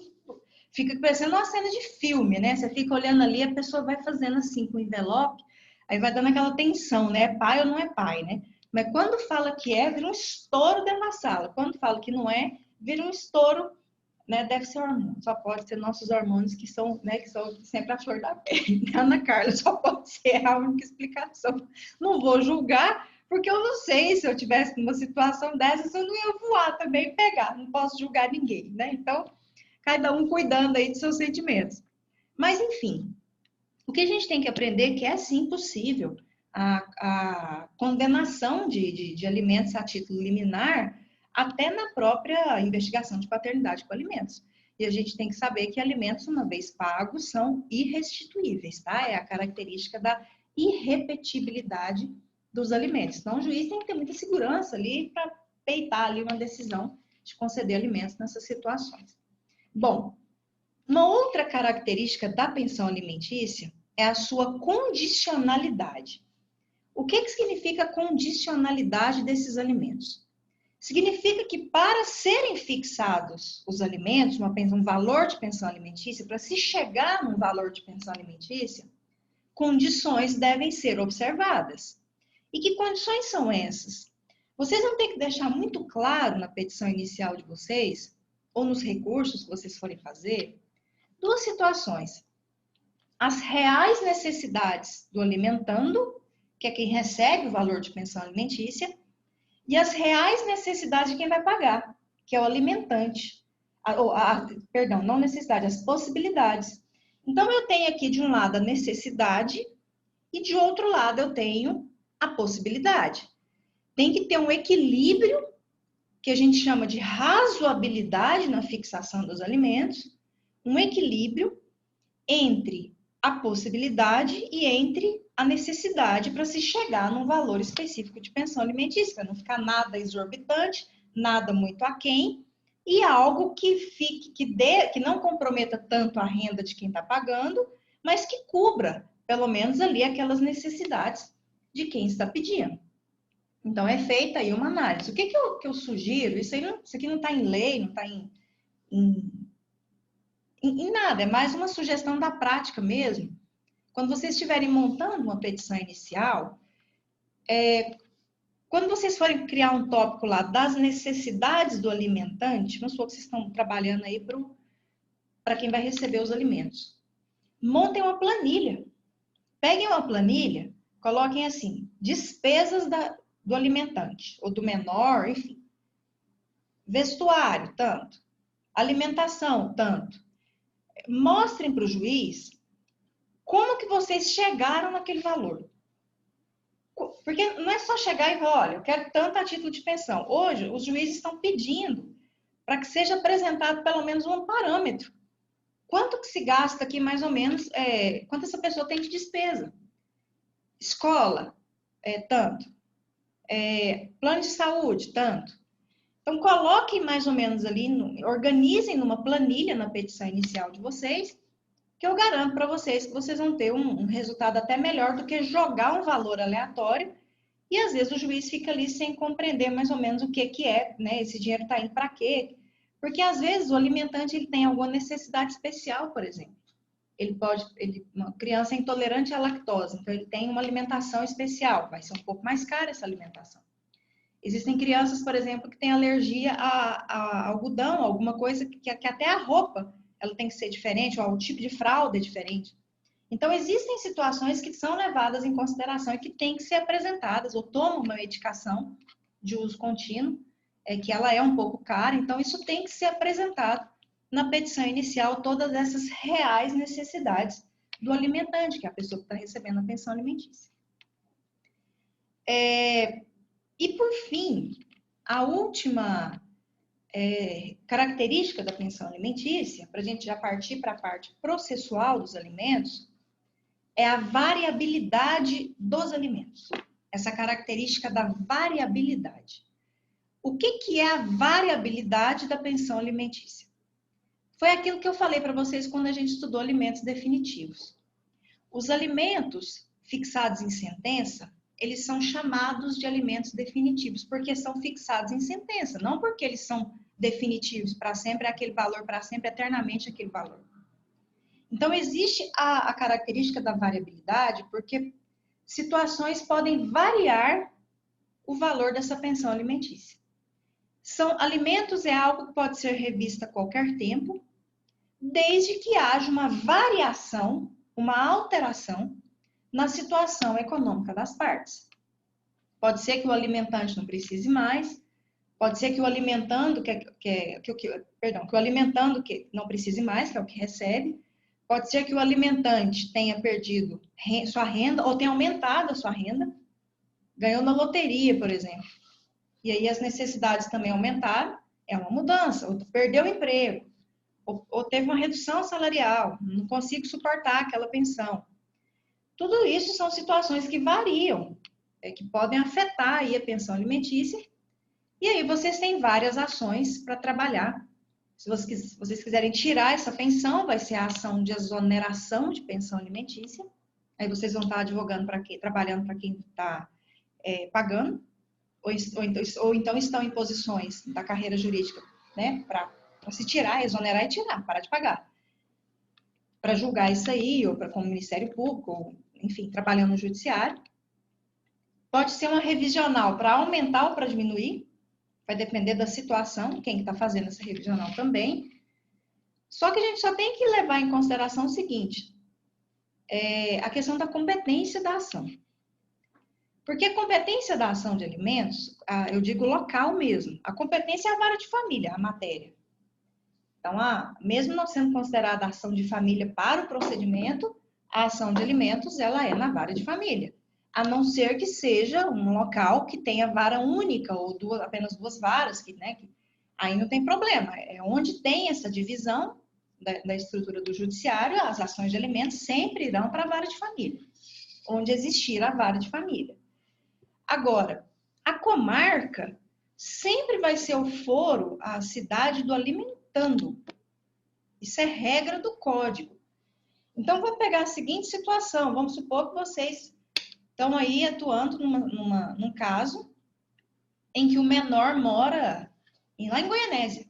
fica parecendo uma cena de filme, né? Você fica olhando ali, a pessoa vai fazendo assim com o envelope, aí vai dando aquela tensão, né? É pai ou não é pai, né? Mas quando fala que vira um estouro dentro da sala. Quando fala que não é, vira um estouro, né? Deve ser hormônio. Só pode ser nossos hormônios que são sempre a flor da pele. Ana Carla, só pode ser a única explicação. Não vou julgar, porque eu não sei se eu tivesse numa situação dessas, eu não ia voar também e pegar. Não posso julgar ninguém, né? Então, cada um cuidando aí dos seus sentimentos. Mas, enfim, o que a gente tem que aprender é que é sim possível a condenação de alimentos a título liminar até na própria investigação de paternidade com alimentos. E a gente tem que saber que alimentos, uma vez pagos, são irrestituíveis, tá? É a característica da irrepetibilidade dos alimentos. Então, o juiz tem que ter muita segurança ali para peitar ali uma decisão de conceder alimentos nessas situações. Bom, uma outra característica da pensão alimentícia é a sua condicionalidade. O que significa condicionalidade desses alimentos? Significa que para serem fixados os alimentos, um valor de pensão alimentícia, para se chegar num valor de pensão alimentícia, condições devem ser observadas. E que condições são essas? Vocês vão ter que deixar muito claro na petição inicial de vocês, ou nos recursos que vocês forem fazer, duas situações. As reais necessidades do alimentando, que é quem recebe o valor de pensão alimentícia, e as reais necessidades de quem vai pagar, que é o alimentante. Perdão, não necessidade, as possibilidades. Então, eu tenho aqui de um lado a necessidade e de outro lado eu tenho a possibilidade. Tem que ter um equilíbrio, que a gente chama de razoabilidade na fixação dos alimentos, um equilíbrio entre a possibilidade e entre a necessidade para se chegar num valor específico de pensão alimentícia, para não ficar nada exorbitante, nada muito aquém, e algo que não comprometa tanto a renda de quem está pagando, mas que cubra, pelo menos ali, aquelas necessidades de quem está pedindo. Então, é feita aí uma análise. O que eu sugiro? Isso aqui não está em lei, não está em nada, é mais uma sugestão da prática mesmo. Quando vocês estiverem montando uma petição inicial, quando vocês forem criar um tópico lá das necessidades do alimentante, vamos supor que vocês estão trabalhando aí para quem vai receber os alimentos. Montem uma planilha. Peguem uma planilha, coloquem assim, despesas do alimentante, ou do menor, enfim. Vestuário, tanto. Alimentação, tanto. Mostrem para o juiz como que vocês chegaram naquele valor. Porque não é só chegar e falar, olha, eu quero tanto a título de pensão. Hoje, os juízes estão pedindo para que seja apresentado pelo menos um parâmetro. Quanto que se gasta aqui, mais ou menos, quanto essa pessoa tem de despesa. Escola, tanto. Plano de saúde, tanto. Então, coloquem mais ou menos ali, organizem numa planilha na petição inicial de vocês, que eu garanto para vocês que vocês vão ter um resultado até melhor do que jogar um valor aleatório e às vezes o juiz fica ali sem compreender mais ou menos o que é, né? Esse dinheiro está indo para quê? Porque às vezes o alimentante ele tem alguma necessidade especial, por exemplo. Uma criança é intolerante à lactose, então ele tem uma alimentação especial, vai ser um pouco mais cara essa alimentação. Existem crianças, por exemplo, que têm alergia a algodão, alguma coisa que até a roupa ela tem que ser diferente, ou o tipo de fralda é diferente. Então, existem situações que são levadas em consideração e que têm que ser apresentadas, ou tomam uma medicação de uso contínuo, que ela é um pouco cara, então isso tem que ser apresentado na petição inicial, todas essas reais necessidades do alimentante, que é a pessoa que está recebendo a pensão alimentícia. E, por fim, a última característica da pensão alimentícia, para a gente já partir para a parte processual dos alimentos, é a variabilidade dos alimentos. Essa característica da variabilidade. O que é a variabilidade da pensão alimentícia? Foi aquilo que eu falei para vocês quando a gente estudou alimentos definitivos. Os alimentos fixados em sentença, eles são chamados de alimentos definitivos, porque são fixados em sentença, não porque eles são definitivos para sempre, aquele valor para sempre, eternamente aquele valor. Então, existe a característica da variabilidade, porque situações podem variar o valor dessa pensão alimentícia. Alimentos é algo que pode ser revisto a qualquer tempo, desde que haja uma variação, uma alteração na situação econômica das partes. Pode ser que o alimentante não precise mais, pode ser que o alimentando que o alimentando que não precise mais, que é o que recebe, pode ser que o alimentante tenha perdido sua renda ou tenha aumentado a sua renda, ganhou na loteria, por exemplo. e aí as necessidades também aumentaram, é uma mudança, ou perdeu o emprego, ou teve uma redução salarial, não consigo suportar aquela pensão. Tudo isso são situações que variam, que podem afetar aí a pensão alimentícia, e aí vocês têm várias ações para trabalhar. Se vocês quiserem tirar essa pensão, vai ser a ação de exoneração de pensão alimentícia. Aí vocês vão estar advogando para quem, trabalhando para quem está pagando, ou então estão em posições da carreira jurídica, né, para se tirar, exonerar e tirar, parar de pagar. Para julgar isso aí, ou para como Ministério Público, ou, enfim, trabalhando no judiciário. Pode ser uma revisional para aumentar ou para diminuir, vai depender da situação, quem está fazendo essa revisional também. Só que a gente só tem que levar em consideração o seguinte, a questão da competência da ação. Porque a competência da ação de alimentos, eu digo local mesmo, a competência é a vara de família, a matéria. Então, mesmo não sendo considerada ação de família para o procedimento, a ação de alimentos, ela é na vara de família. A não ser que seja um local que tenha vara única, ou apenas duas varas, que aí não tem problema. É onde tem essa divisão da estrutura do judiciário, as ações de alimentos sempre irão para a vara de família, onde existir a vara de família. Agora, a comarca sempre vai ser o foro, a cidade do alimentando. Isso é regra do código. Então, vamos pegar a seguinte situação. Vamos supor que vocês estão aí atuando num caso em que o menor mora lá em Goianésia.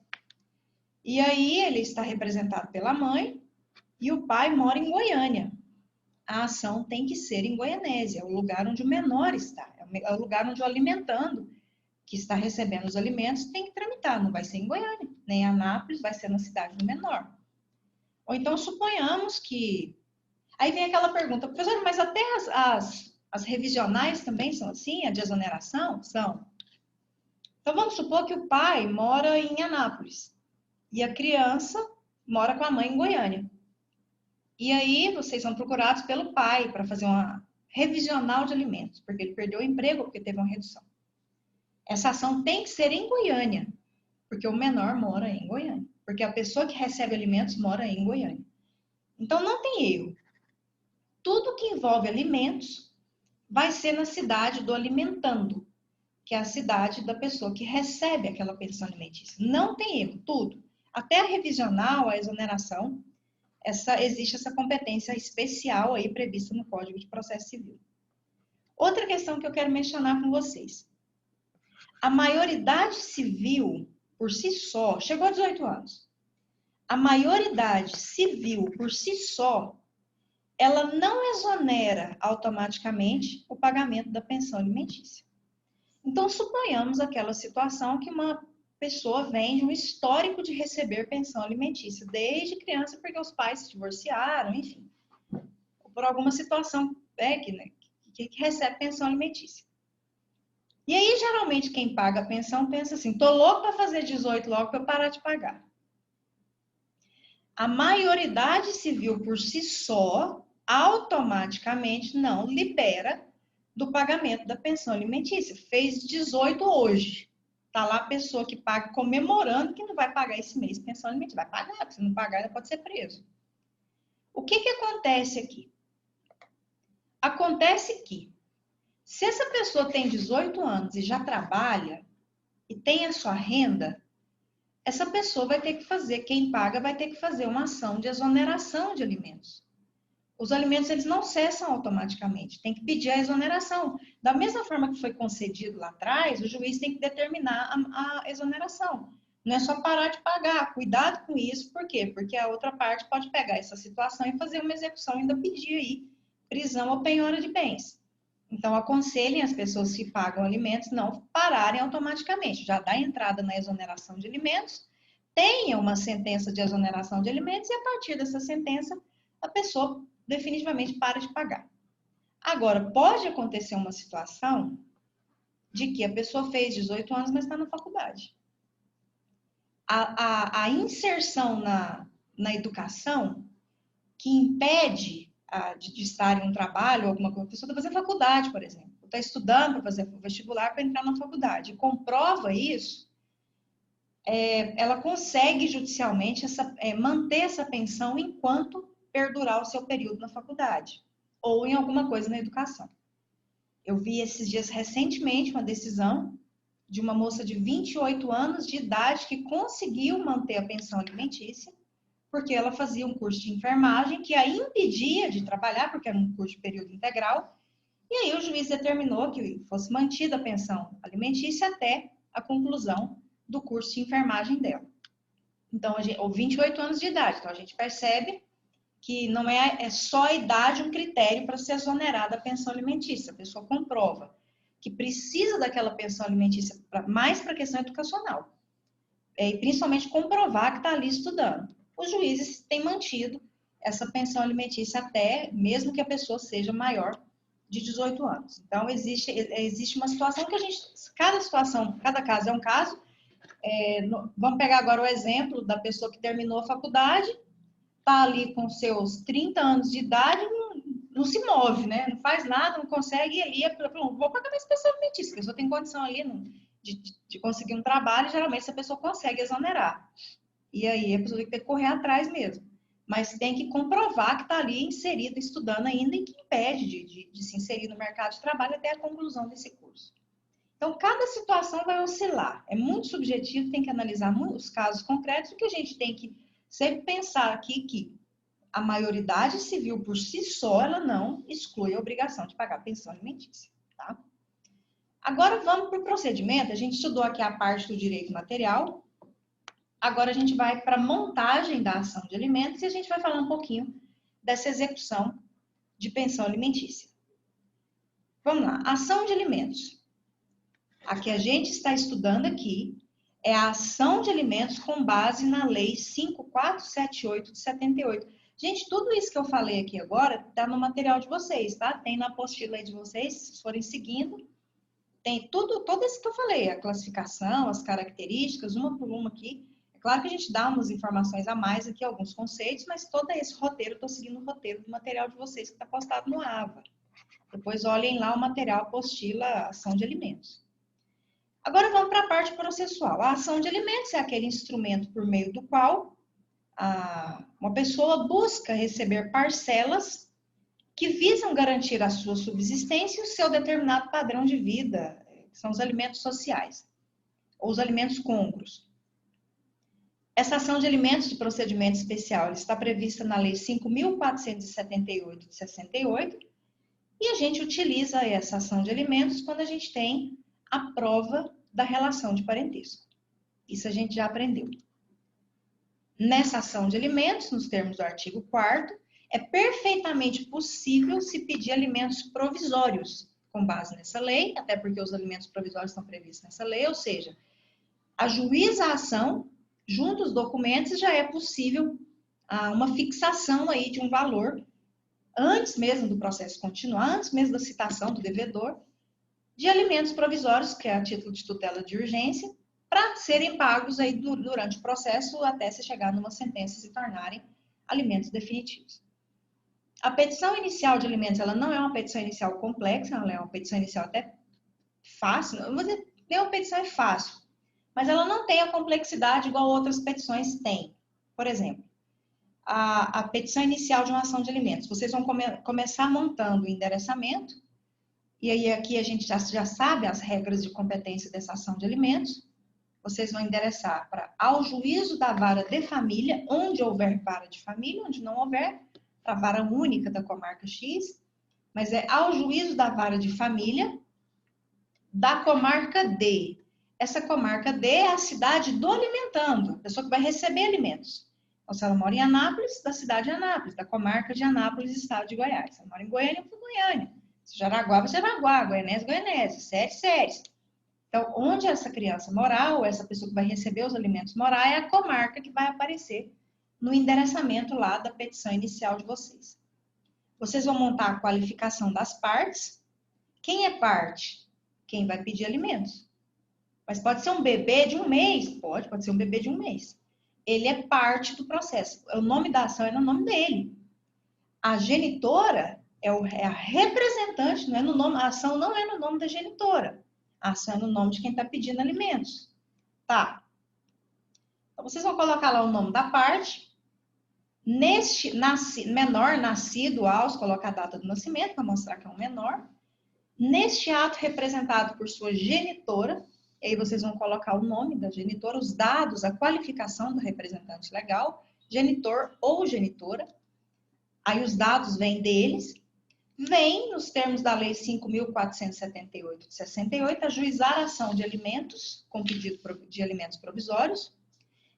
E aí ele está representado pela mãe e o pai mora em Goiânia. A ação tem que ser em Goianésia, é o lugar onde o menor está, é o lugar onde o alimentando, que está recebendo os alimentos, tem que tramitar, não vai ser em Goiânia, nem em Anápolis, vai ser na cidade do menor. Ou então suponhamos que... Aí vem aquela pergunta, professor, mas até as revisionais também são assim, a de exoneração? São. Então vamos supor que o pai mora em Anápolis e a criança mora com a mãe em Goiânia. E aí vocês são procurados pelo pai para fazer uma revisional de alimentos, porque ele perdeu o emprego, porque teve uma redução. Essa ação tem que ser em Goiânia, porque o menor mora em Goiânia, porque a pessoa que recebe alimentos mora em Goiânia. Então não tem erro. Tudo que envolve alimentos vai ser na cidade do alimentando, que é a cidade da pessoa que recebe aquela pensão alimentícia. Não tem erro, tudo. Até a revisional, a exoneração, existe essa competência especial aí prevista no Código de Processo Civil. Outra questão que eu quero mencionar com vocês. A maioridade civil, por si só, chegou a 18 anos. A maioridade civil, por si só, ela não exonera automaticamente o pagamento da pensão alimentícia. Então, suponhamos aquela situação que uma pessoa vem de um histórico de receber pensão alimentícia, desde criança, porque os pais se divorciaram, enfim, por alguma situação que recebe pensão alimentícia. E aí, geralmente, quem paga a pensão pensa assim, tô louco para fazer 18 logo para eu parar de pagar. A maioridade civil, por si só, automaticamente não libera do pagamento da pensão alimentícia. Fez 18 hoje. Está lá a pessoa que paga comemorando que não vai pagar esse mês pensão alimentícia. Vai pagar, porque se não pagar, ela pode ser preso. O que acontece aqui? Acontece que, se essa pessoa tem 18 anos e já trabalha e tem a sua renda, essa pessoa vai ter que fazer, quem paga vai ter que fazer uma ação de exoneração de alimentos. Os alimentos, eles não cessam automaticamente, tem que pedir a exoneração. Da mesma forma que foi concedido lá atrás, o juiz tem que determinar a exoneração. Não é só parar de pagar, cuidado com isso, por quê? Porque a outra parte pode pegar essa situação e fazer uma execução, ainda pedir aí prisão ou penhora de bens. Então, aconselhem as pessoas que pagam alimentos não pararem automaticamente, já dá entrada na exoneração de alimentos, tenha uma sentença de exoneração de alimentos e a partir dessa sentença, a pessoa definitivamente para de pagar. Agora, pode acontecer uma situação de que a pessoa fez 18 anos, mas está na faculdade. A inserção na educação que impede de estar em um trabalho, alguma coisa, a pessoa está fazendo faculdade, por exemplo. está estudando para fazer o vestibular para entrar na faculdade, e comprova isso, ela consegue judicialmente manter essa pensão enquanto perdurar o seu período na faculdade ou em alguma coisa na educação. Eu vi esses dias recentemente uma decisão de uma moça de 28 anos de idade que conseguiu manter a pensão alimentícia porque ela fazia um curso de enfermagem que a impedia de trabalhar, porque era um curso de período integral, e aí o juiz determinou que fosse mantida a pensão alimentícia até a conclusão do curso de enfermagem dela. Então, ou 28 anos de idade. Então, a gente percebe que não é só a idade um critério para ser exonerada a pensão alimentícia. A pessoa comprova que precisa daquela pensão alimentícia mais para a questão educacional. E principalmente comprovar que está ali estudando. Os juízes têm mantido essa pensão alimentícia até, mesmo que a pessoa seja maior de 18 anos. Então, existe uma situação que cada caso é um caso. Vamos pegar agora o exemplo da pessoa que terminou a faculdade, está ali com seus 30 anos de idade, não se move, né? Não faz nada, não consegue ir ali, vou pagar mais pensão alimentícia, a pessoa tem condição ali de conseguir um trabalho, geralmente essa pessoa consegue exonerar. E aí a pessoa tem que correr atrás mesmo. Mas tem que comprovar que está ali inserido, estudando ainda, e que impede de se inserir no mercado de trabalho até a conclusão desse curso. Então, cada situação vai oscilar. É muito subjetivo, tem que analisar os casos concretos. O que a gente tem que sempre pensar aqui que a maioridade civil, por si só, ela não exclui a obrigação de pagar pensão alimentícia. Tá? Agora, vamos para o procedimento. A gente estudou aqui a parte do direito material. Agora, a gente vai para a montagem da ação de alimentos e a gente vai falar um pouquinho dessa execução de pensão alimentícia. Vamos lá. Ação de alimentos. A que a gente está estudando aqui é a ação de alimentos com base na Lei 5478 de 78. Gente, tudo isso que eu falei aqui agora está no material de vocês, tá? Tem na apostila aí de vocês, se forem seguindo. Tem tudo isso que eu falei, a classificação, as características, uma por uma aqui. É claro que a gente dá umas informações a mais aqui, alguns conceitos, mas todo esse roteiro, eu estou seguindo o roteiro do material de vocês que está postado no AVA. Depois olhem lá o material, apostila, ação de alimentos. Agora vamos para a parte processual. A ação de alimentos é aquele instrumento por meio do qual uma pessoa busca receber parcelas que visam garantir a sua subsistência e o seu determinado padrão de vida, que são os alimentos sociais, ou os alimentos côngruos. Essa ação de alimentos de procedimento especial está prevista na Lei 5.478 de 68, e a gente utiliza essa ação de alimentos quando a gente tem a prova da relação de parentesco. Isso a gente já aprendeu. Nessa ação de alimentos, nos termos do artigo 4º, é perfeitamente possível se pedir alimentos provisórios com base nessa lei, até porque os alimentos provisórios estão previstos nessa lei, ou seja, ajuiza a ação, junto aos documentos, já é possível uma fixação aí de um valor, antes mesmo do processo continuar, antes mesmo da citação do devedor, de alimentos provisórios, que é a título de tutela de urgência, para serem pagos aí durante o processo até se chegar numa sentença e se tornarem alimentos definitivos. A petição inicial de alimentos, ela não é uma petição inicial complexa, ela é uma petição inicial até fácil, não vou dizer que uma petição é fácil, mas ela não tem a complexidade igual outras petições têm. Por exemplo, a petição inicial de uma ação de alimentos. Vocês vão começar montando o endereçamento, e aí aqui a gente já sabe as regras de competência dessa ação de alimentos. Vocês vão endereçar ao juízo da vara de família, onde houver vara de família, onde não houver, para a vara única da comarca X, mas é ao juízo da vara de família da comarca D. Essa comarca D é a cidade do alimentando, a pessoa que vai receber alimentos. Então, se ela mora em Anápolis, da cidade de Anápolis, da comarca de Anápolis, estado de Goiás. Se ela mora em Goiânia, foi Goiânia. Se Jaraguá, vai Jaraguá. Goianese, Goianese. Séries. Então, onde essa criança morar, ou essa pessoa que vai receber os alimentos morar, é a comarca que vai aparecer no endereçamento lá da petição inicial de vocês. Vocês vão montar a qualificação das partes. Quem é parte? Quem vai pedir alimentos. Mas pode ser um bebê de um mês? Pode ser um bebê de um mês. Ele é parte do processo. O nome da ação é no nome dele. A genitora é a representante, não é no nome, a ação não é no nome da genitora. A ação é no nome de quem está pedindo alimentos. Tá. Então, vocês vão colocar lá o nome da parte. Neste menor nascido aos, coloca a data do nascimento, para mostrar que é um menor. Neste ato representado por sua genitora, e aí vocês vão colocar o nome da genitora, os dados, a qualificação do representante legal, genitor ou genitora. Aí os dados vêm deles. Vem, nos termos da Lei 5.478 de 68, ajuizar a ação de alimentos, com pedido de alimentos provisórios,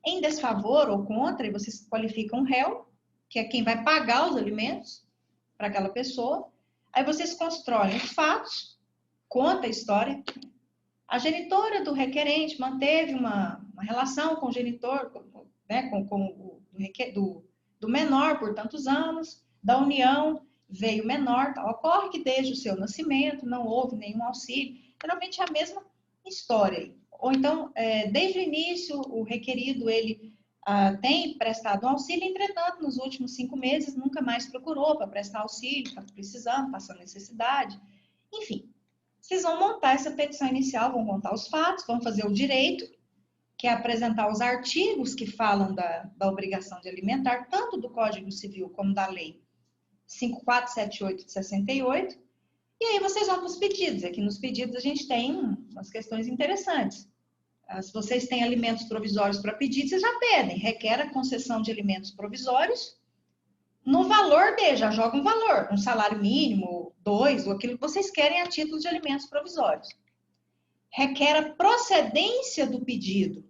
em desfavor ou contra, e vocês qualificam o réu, que é quem vai pagar os alimentos para aquela pessoa. Aí vocês constroem os fatos, conta a história. A genitora do requerente manteve uma relação com o genitor, né, do menor por tantos anos, da união veio menor, tá? Ocorre que desde o seu nascimento não houve nenhum auxílio, geralmente é a mesma história. Ou então, desde o início, o requerido, ele tem prestado um auxílio, entretanto, nos últimos 5 meses, nunca mais procurou para prestar auxílio, está precisando, passando necessidade, enfim. Vocês vão montar essa petição inicial, vão contar os fatos, vão fazer o direito, que é apresentar os artigos que falam da obrigação de alimentar, tanto do Código Civil como da Lei 5478 de 68, e aí vocês vão para os pedidos. Aqui nos pedidos a gente tem umas questões interessantes. Se vocês têm alimentos provisórios para pedir, vocês já pedem. Requer a concessão de alimentos provisórios no valor já joga um valor, um salário mínimo, 2, ou aquilo que vocês querem a título de alimentos provisórios. Requer a procedência do pedido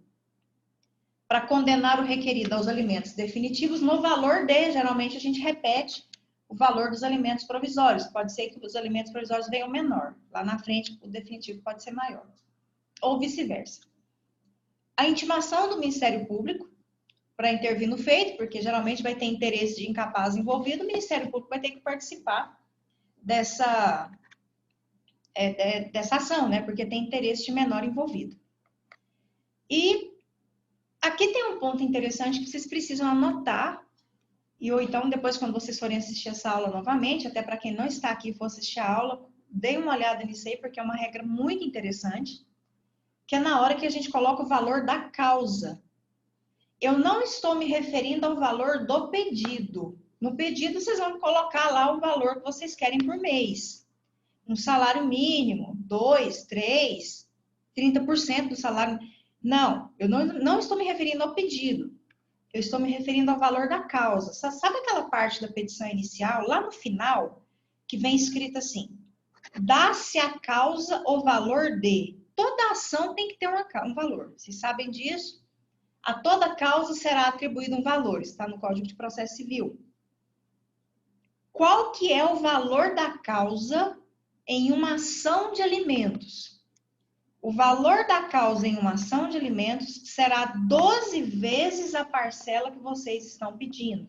para condenar o requerido aos alimentos definitivos no valor geralmente a gente repete o valor dos alimentos provisórios. Pode ser que os alimentos provisórios venham menor. Lá na frente, o definitivo pode ser maior. Ou vice-versa. A intimação do Ministério Público para intervir no feito, porque geralmente vai ter interesse de incapaz envolvido, o Ministério Público vai ter que participar dessa ação, né? Porque tem interesse de menor envolvido. E aqui tem um ponto interessante que vocês precisam anotar, ou então depois quando vocês forem assistir essa aula novamente, até para quem não está aqui e for assistir a aula, dê uma olhada nisso aí, porque é uma regra muito interessante, que é na hora que a gente coloca o valor da causa. Eu não estou me referindo ao valor do pedido. No pedido, vocês vão colocar lá o valor que vocês querem por mês. Um salário mínimo, 2, 3, 30% do salário. Não, eu não estou me referindo ao pedido. Eu estou me referindo ao valor da causa. Sabe aquela parte da petição inicial, lá no final, que vem escrito assim: dá-se a causa o valor de. Toda ação tem que ter um valor. Vocês sabem disso? A toda causa será atribuído um valor. Está no Código de Processo Civil. Qual que é o valor da causa em uma ação de alimentos? O valor da causa em uma ação de alimentos será 12 vezes a parcela que vocês estão pedindo.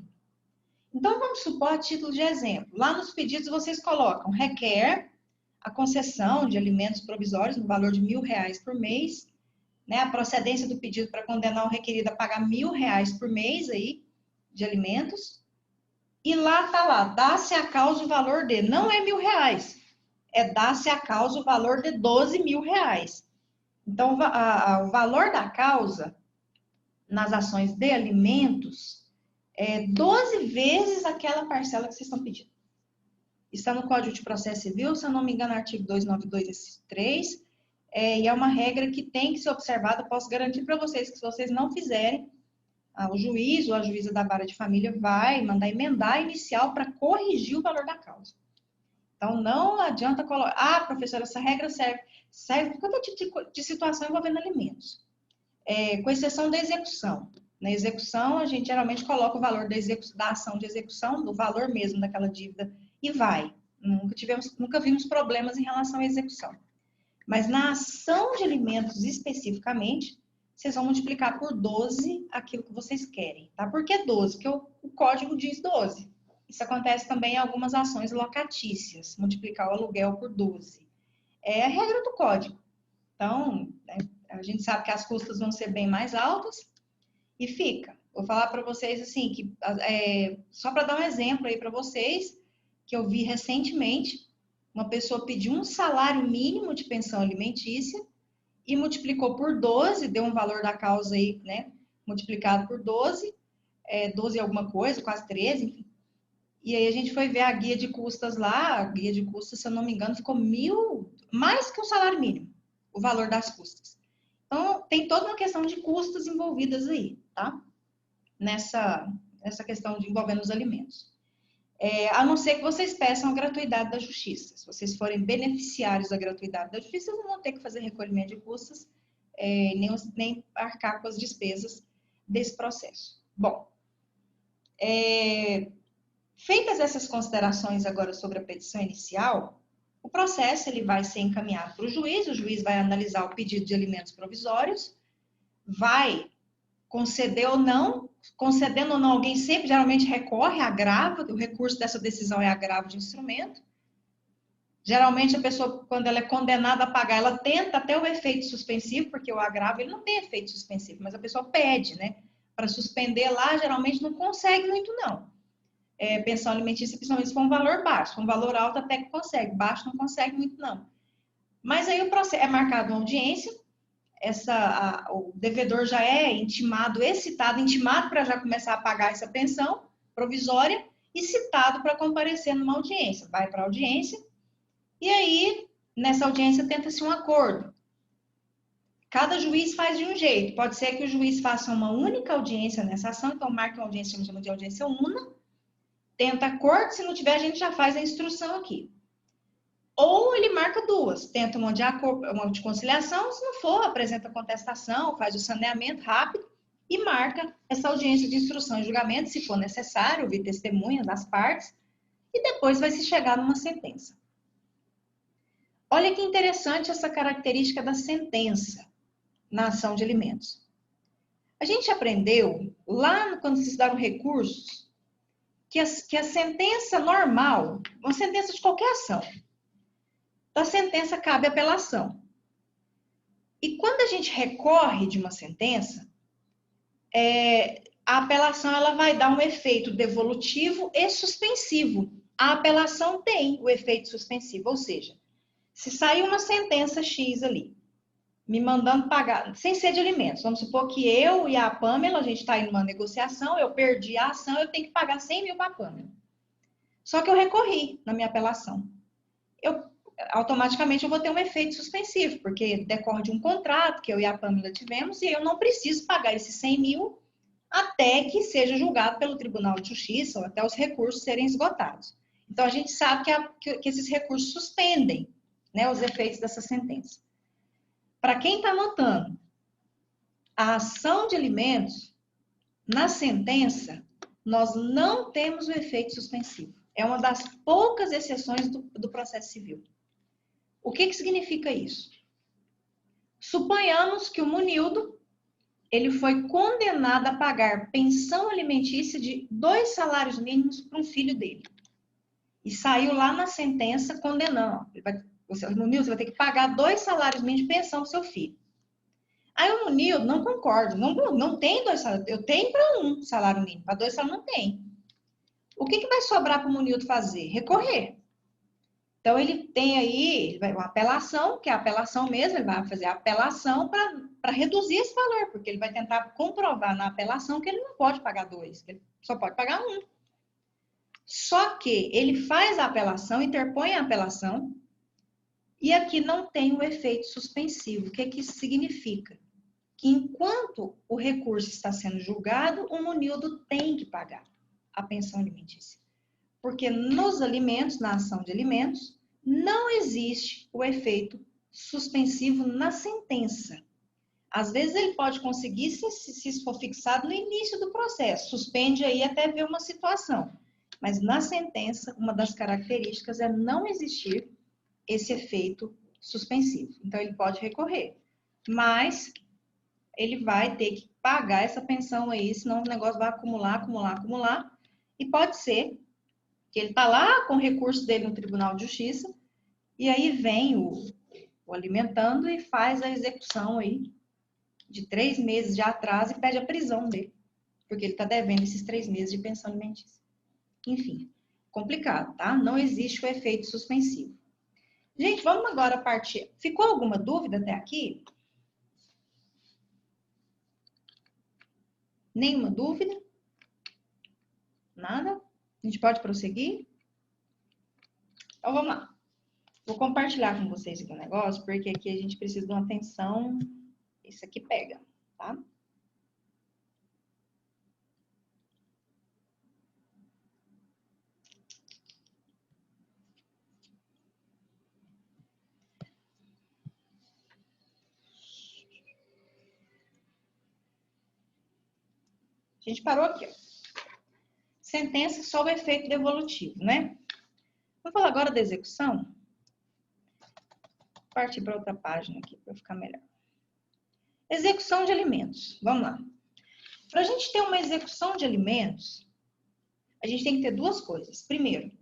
Então, vamos supor, a título de exemplo, lá nos pedidos vocês colocam: requer a concessão de alimentos provisórios no valor de R$1.000 por mês, né? A procedência do pedido para condenar o requerido a pagar R$1.000 por mês aí, de alimentos. E lá está lá, dá-se a causa o valor de, não é R$1.000, é dá-se a causa o valor de R$12.000. Então, o valor da causa nas ações de alimentos é 12 vezes aquela parcela que vocês estão pedindo. Está no Código de Processo Civil, se eu não me engano, artigo 292-3, e é uma regra que tem que ser observada. Posso garantir para vocês que se vocês não fizerem, o juiz ou a juíza da vara de família vai mandar emendar a inicial para corrigir o valor da causa. Então, não adianta colocar, professora, essa regra serve para todo tipo de situação envolvendo alimentos, com exceção da execução. Na execução, a gente geralmente coloca o valor da ação de execução, do valor mesmo daquela dívida, e vai. Nunca vimos problemas em relação à execução. Mas na ação de alimentos especificamente, vocês vão multiplicar por 12 aquilo que vocês querem, tá? Por que 12? Porque o código diz 12. Isso acontece também em algumas ações locatícias, multiplicar o aluguel por 12. É a regra do código. Então, a gente sabe que as custas vão ser bem mais altas e fica. Vou falar para vocês assim, que só para dar um exemplo aí para vocês, que eu vi recentemente. Uma pessoa pediu um salário mínimo de pensão alimentícia e multiplicou por 12, deu um valor da causa aí, né? Multiplicado por 12, 12 alguma coisa, quase 13, enfim. E aí a gente foi ver a guia de custas lá, a guia de custas, se eu não me engano, ficou 1.000, mais que o salário mínimo, o valor das custas. Então, tem toda uma questão de custos envolvidas aí, tá? Nessa questão de envolvendo os alimentos. A não ser que vocês peçam a gratuidade da justiça. Se vocês forem beneficiários da gratuidade da justiça, vocês não vão ter que fazer recolhimento de custas, nem arcar com as despesas desse processo. Bom, feitas essas considerações agora sobre a petição inicial, o processo ele vai ser encaminhado para o juiz vai analisar o pedido de alimentos provisórios, vai conceder ou não, concedendo ou não, alguém sempre geralmente recorre, agrava, o recurso dessa decisão é agravo de instrumento. Geralmente a pessoa, quando ela é condenada a pagar, ela tenta até o efeito suspensivo, porque o agravo ele não tem efeito suspensivo, mas a pessoa pede, né, para suspender lá, geralmente não consegue muito não. Pensão alimentícia, principalmente se for um valor baixo, um valor alto até que consegue, baixo não consegue muito não. Mas aí o processo é marcado uma audiência, o devedor já é intimado, excitado, intimado para já começar a pagar essa pensão provisória e citado para comparecer numa audiência. Vai para a audiência e aí, nessa audiência, tenta-se um acordo. Cada juiz faz de um jeito. Pode ser que o juiz faça uma única audiência nessa ação, então marca uma audiência, chama de audiência una, tenta acordo, se não tiver, a gente já faz a instrução aqui. Ou ele marca duas, tenta uma de conciliação, se não for, apresenta contestação, faz o saneamento rápido e marca essa audiência de instrução e julgamento, se for necessário, ouvir testemunha das partes, e depois vai se chegar numa sentença. Olha que interessante essa característica da sentença na ação de alimentos. A gente aprendeu, lá quando se estudaram recursos, que a sentença normal, uma sentença de qualquer ação, da sentença cabe apelação. E quando a gente recorre de uma sentença, a apelação ela vai dar um efeito devolutivo e suspensivo. A apelação tem o efeito suspensivo, ou seja, se sair uma sentença X ali, me mandando pagar, sem ser de alimentos, vamos supor que eu e a Pamela, a gente está em uma negociação, eu perdi a ação, eu tenho que pagar 100 mil para a Pamela. Só que eu recorri na minha apelação. Automaticamente eu vou ter um efeito suspensivo, porque decorre de um contrato que eu e a Pamela tivemos e eu não preciso pagar esses 100 mil até que seja julgado pelo Tribunal de Justiça ou até os recursos serem esgotados. Então, a gente sabe que esses recursos suspendem, né, os efeitos dessa sentença. Para quem está anotando, a ação de alimentos, na sentença, nós não temos o efeito suspensivo. É uma das poucas exceções do processo civil. O que significa isso? Suponhamos que o Munildo, ele foi condenado a pagar pensão alimentícia de 2 salários mínimos para um filho dele. E saiu lá na sentença condenando. Munildo, você vai ter que pagar 2 salários mínimos de pensão para o seu filho. Aí o Munildo não concorda, não tem 2 salários, eu tenho para 1 salário mínimo, para 2 salários não tem. O que vai sobrar para o Munildo fazer? Recorrer. Então, ele tem aí uma apelação, que é a apelação mesmo, ele vai fazer a apelação para reduzir esse valor, porque ele vai tentar comprovar na apelação que ele não pode pagar 2, que ele só pode pagar 1. Só que ele faz a apelação, interpõe a apelação, e aqui não tem o efeito suspensivo. O que isso significa? Que enquanto o recurso está sendo julgado, o Munildo tem que pagar a pensão alimentícia. Porque nos alimentos, na ação de alimentos, não existe o efeito suspensivo na sentença. Às vezes ele pode conseguir se isso for fixado no início do processo, suspende aí até ver uma situação. Mas na sentença, uma das características é não existir esse efeito suspensivo. Então ele pode recorrer, mas ele vai ter que pagar essa pensão aí, senão o negócio vai acumular, e pode ser que ele está lá com o recurso dele no Tribunal de Justiça, e aí vem o alimentando e faz a execução aí de 3 meses de atraso e pede a prisão dele, porque ele está devendo esses 3 meses de pensão alimentícia. Enfim, complicado, tá? Não existe o efeito suspensivo. Gente, vamos agora partir. Ficou alguma dúvida até aqui? Nenhuma dúvida? Nada? A gente pode prosseguir? Então, vamos lá. Vou compartilhar com vocês aqui um negócio, porque aqui a gente precisa de uma atenção. Isso aqui pega, tá? A gente parou aqui, ó. Sentença sob efeito devolutivo, né? Vamos falar agora da execução? Vou partir para outra página aqui, para ficar melhor. Execução de alimentos. Vamos lá. Para a gente ter uma execução de alimentos, a gente tem que ter duas coisas. Primeiro,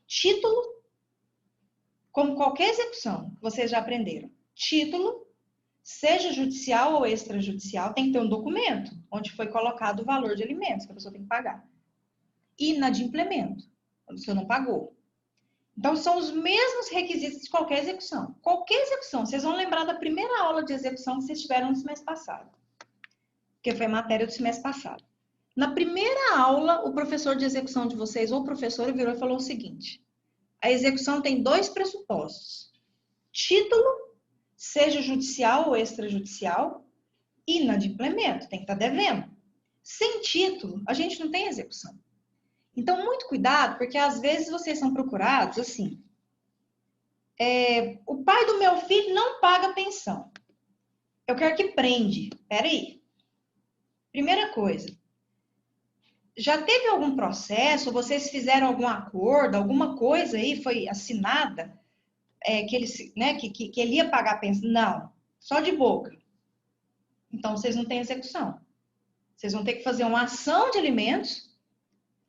título, como qualquer execução que vocês já aprenderam. Título, seja judicial ou extrajudicial, tem que ter um documento onde foi colocado o valor de alimentos que a pessoa tem que pagar. Inadimplemento, quando você não pagou. Então, são os mesmos requisitos de qualquer execução. Qualquer execução, vocês vão lembrar da primeira aula de execução que vocês tiveram no semestre passado, que foi matéria do semestre passado. Na primeira aula, o professor de execução de vocês, ou o professor, virou e falou o seguinte: a execução tem dois pressupostos. Título, seja judicial ou extrajudicial, e inadimplemento, tem que estar devendo. Sem título, a gente não tem execução. Então, muito cuidado, porque às vezes vocês são procurados assim. O pai do meu filho não paga pensão. Eu quero que prende. Peraí. Primeira coisa. Já teve algum processo, vocês fizeram algum acordo, alguma coisa aí foi assinada, que ele ia pagar pensão? Não. Só de boca. Então, vocês não têm execução. Vocês vão ter que fazer uma ação de alimentos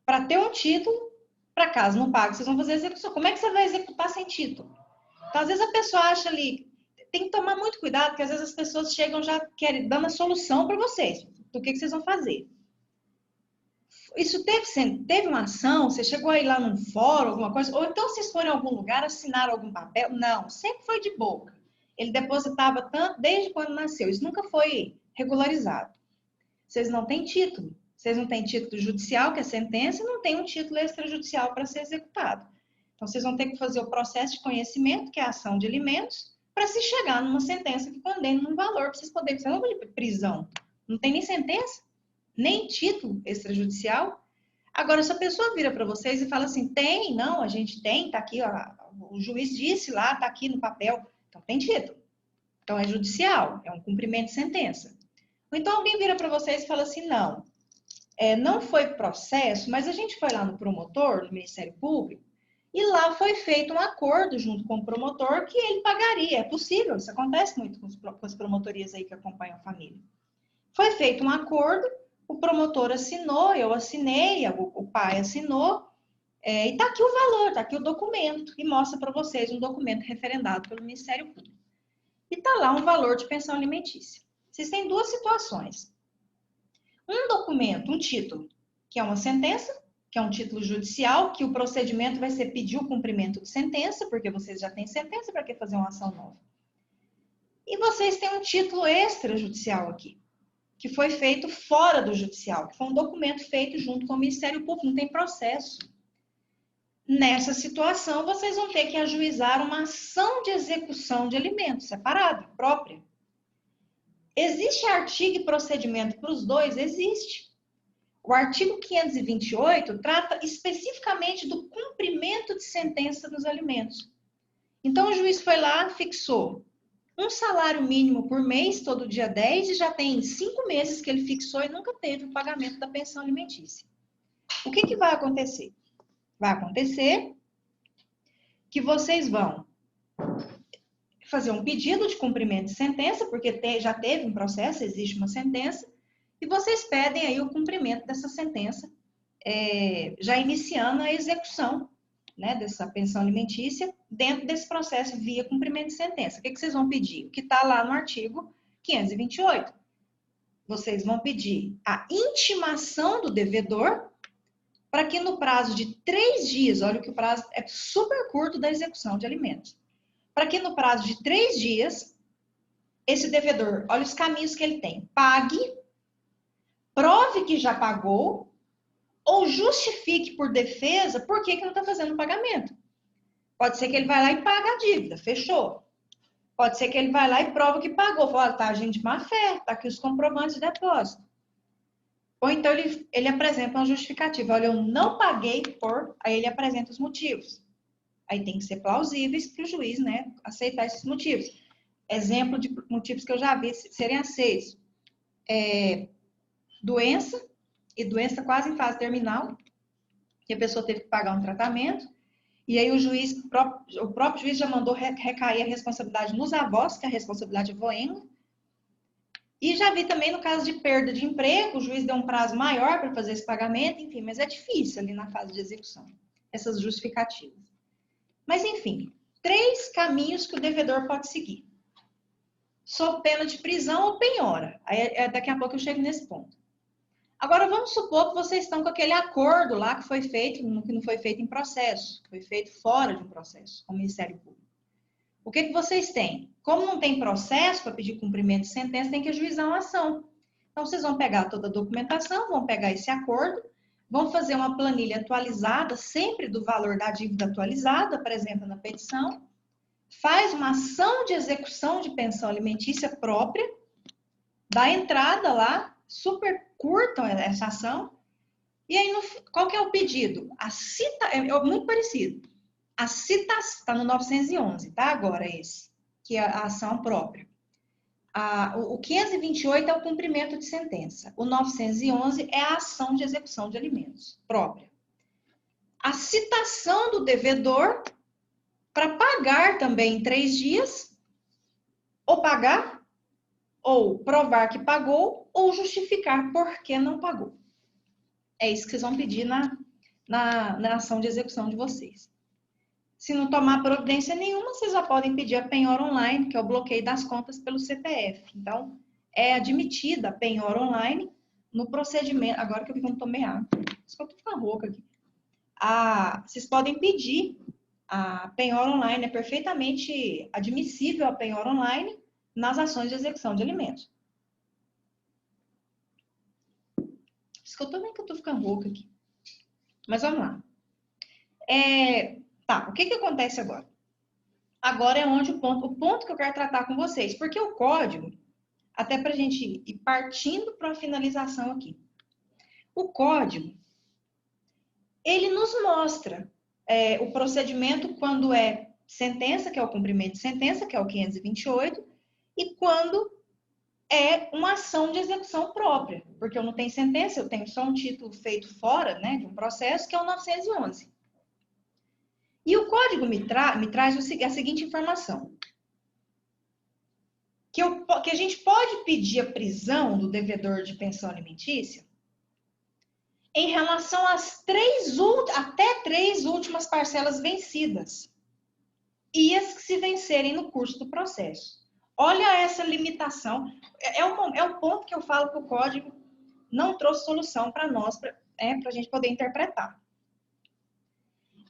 para ter um título, para caso não pague, vocês vão fazer execução. Como é que você vai executar sem título? Então, às vezes a pessoa acha ali, tem que tomar muito cuidado, porque às vezes as pessoas chegam já dando a solução para vocês, do que vocês vão fazer. Isso teve uma ação, você chegou aí lá num fórum, alguma coisa, ou então vocês foram em algum lugar, assinaram algum papel? Não, sempre foi de boca. Ele depositava tanto desde quando nasceu, isso nunca foi regularizado. Vocês não têm título. Vocês não têm título judicial, que é sentença, e não têm um título extrajudicial para ser executado. Então, vocês vão ter que fazer o processo de conhecimento, que é a ação de alimentos, para se chegar numa sentença que condene um valor, para vocês poderem. Vocês não vão de prisão. Não tem nem sentença, nem título extrajudicial. Agora, se a pessoa vira para vocês e fala assim, tem, não, a gente tem, tá aqui, ó, o juiz disse lá, tá aqui no papel. Então, tem título. Então, é judicial, é um cumprimento de sentença. Ou então, alguém vira para vocês e fala assim, não. Não foi processo, mas a gente foi lá no promotor, no Ministério Público, e lá foi feito um acordo junto com o promotor que ele pagaria. É possível, isso acontece muito com as promotorias aí que acompanham a família. Foi feito um acordo, o promotor assinou, eu assinei, o pai assinou, e está aqui o valor, está aqui o documento, e mostra para vocês um documento referendado pelo Ministério Público. E está lá um valor de pensão alimentícia. Vocês têm duas situações. Um documento, um título, que é uma sentença, que é um título judicial, que o procedimento vai ser pedir o cumprimento de sentença, porque vocês já têm sentença, para que fazer uma ação nova? E vocês têm um título extrajudicial aqui, que foi feito fora do judicial, que foi um documento feito junto com o Ministério Público, não tem processo. Nessa situação, vocês vão ter que ajuizar uma ação de execução de alimentos separada, própria. Existe artigo e procedimento para os dois? Existe. O artigo 528 trata especificamente do cumprimento de sentença nos alimentos. Então, o juiz foi lá, fixou um salário mínimo por mês, todo dia 10, e já tem 5 meses que ele fixou e nunca teve o pagamento da pensão alimentícia. O que vai acontecer? Vai acontecer que vocês vão fazer um pedido de cumprimento de sentença, porque já teve um processo, existe uma sentença, e vocês pedem aí o cumprimento dessa sentença, já iniciando a execução, né, dessa pensão alimentícia, dentro desse processo via cumprimento de sentença. O que vocês vão pedir? O que está lá no artigo 528. Vocês vão pedir a intimação do devedor para que no prazo de 3 dias, olha que o prazo é super curto da execução de alimentos, para que no prazo de 3 dias, esse devedor, olha os caminhos que ele tem, pague, prove que já pagou, ou justifique por defesa por que não está fazendo o pagamento. Pode ser que ele vai lá e paga a dívida, fechou. Pode ser que ele vai lá e prova que pagou, fala, tá, gente de má fé, tá aqui os comprovantes de depósito. Ou então ele apresenta uma justificativa, olha, eu não paguei por, aí ele apresenta os motivos. Aí tem que ser plausíveis para o juiz, né, aceitar esses motivos. Exemplo de motivos que eu já vi serem aceitos. Doença, e doença quase em fase terminal, que a pessoa teve que pagar um tratamento, e aí o próprio juiz já mandou recair a responsabilidade nos avós, que é a responsabilidade voenga. E já vi também no caso de perda de emprego, o juiz deu um prazo maior para fazer esse pagamento, enfim, mas é difícil ali na fase de execução, essas justificativas. Mas, enfim, 3 caminhos que o devedor pode seguir. Sob pena de prisão ou penhora. Aí, daqui a pouco eu chego nesse ponto. Agora, vamos supor que vocês estão com aquele acordo lá que foi feito, que não foi feito em processo, foi feito fora de um processo, com o Ministério Público. O que vocês têm? Como não tem processo para pedir cumprimento de sentença, tem que ajuizar uma ação. Então, vocês vão pegar toda a documentação, vão pegar esse acordo, vão fazer uma planilha atualizada, sempre do valor da dívida atualizada, apresenta na petição, faz uma ação de execução de pensão alimentícia própria, dá entrada lá, super curta essa ação, e aí, qual que é o pedido? É muito parecido. A citação, está no 911, tá? Agora esse, que é a ação própria. O 528 é o cumprimento de sentença. O 911 é a ação de execução de alimentos própria. A citação do devedor para pagar também em 3 dias, ou pagar, ou provar que pagou, ou justificar por que não pagou. É isso que vocês vão pedir na ação de execução de vocês. Se não tomar providência nenhuma, vocês já podem pedir a penhora online, que é o bloqueio das contas pelo CPF. Então, é admitida a penhora online no procedimento. Agora que eu vi que eu não tomei água. Isso que eu tô ficando rouca aqui. Vocês podem pedir a penhora online, é perfeitamente admissível a penhora online nas ações de execução de alimentos. Isso que eu tô ficando rouca aqui. Mas vamos lá. Tá, o que acontece agora? Agora é onde o ponto que eu quero tratar com vocês, porque o código, até para a gente ir partindo para a finalização aqui, o código, ele nos mostra o procedimento quando é sentença, que é o cumprimento de sentença, que é o 528, e quando é uma ação de execução própria, porque eu não tenho sentença, eu tenho só um título feito fora, né, de um processo, que é o 911. E o código me traz a seguinte informação. Que a gente pode pedir a prisão do devedor de pensão alimentícia em relação às até 3 últimas parcelas vencidas e as que se vencerem no curso do processo. Olha essa limitação. É um ponto que eu falo que o código não trouxe solução para nós, para a gente poder interpretar.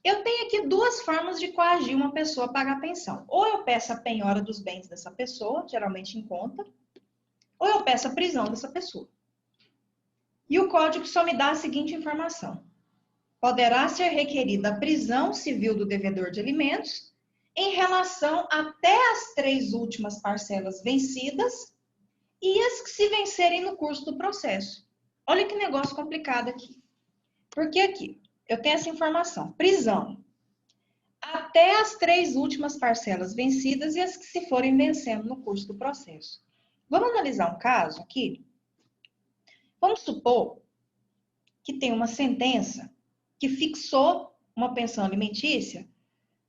Eu tenho aqui 2 formas de coagir uma pessoa a pagar a pensão. Ou eu peço a penhora dos bens dessa pessoa, geralmente em conta, ou eu peço a prisão dessa pessoa. E o código só me dá a seguinte informação. Poderá ser requerida a prisão civil do devedor de alimentos em relação até as 3 últimas parcelas vencidas e as que se vencerem no curso do processo. Olha que negócio complicado aqui. Porque aqui, eu tenho essa informação. Prisão. Até as 3 últimas parcelas vencidas e as que se forem vencendo no curso do processo. Vamos analisar um caso aqui? Vamos supor que tem uma sentença que fixou uma pensão alimentícia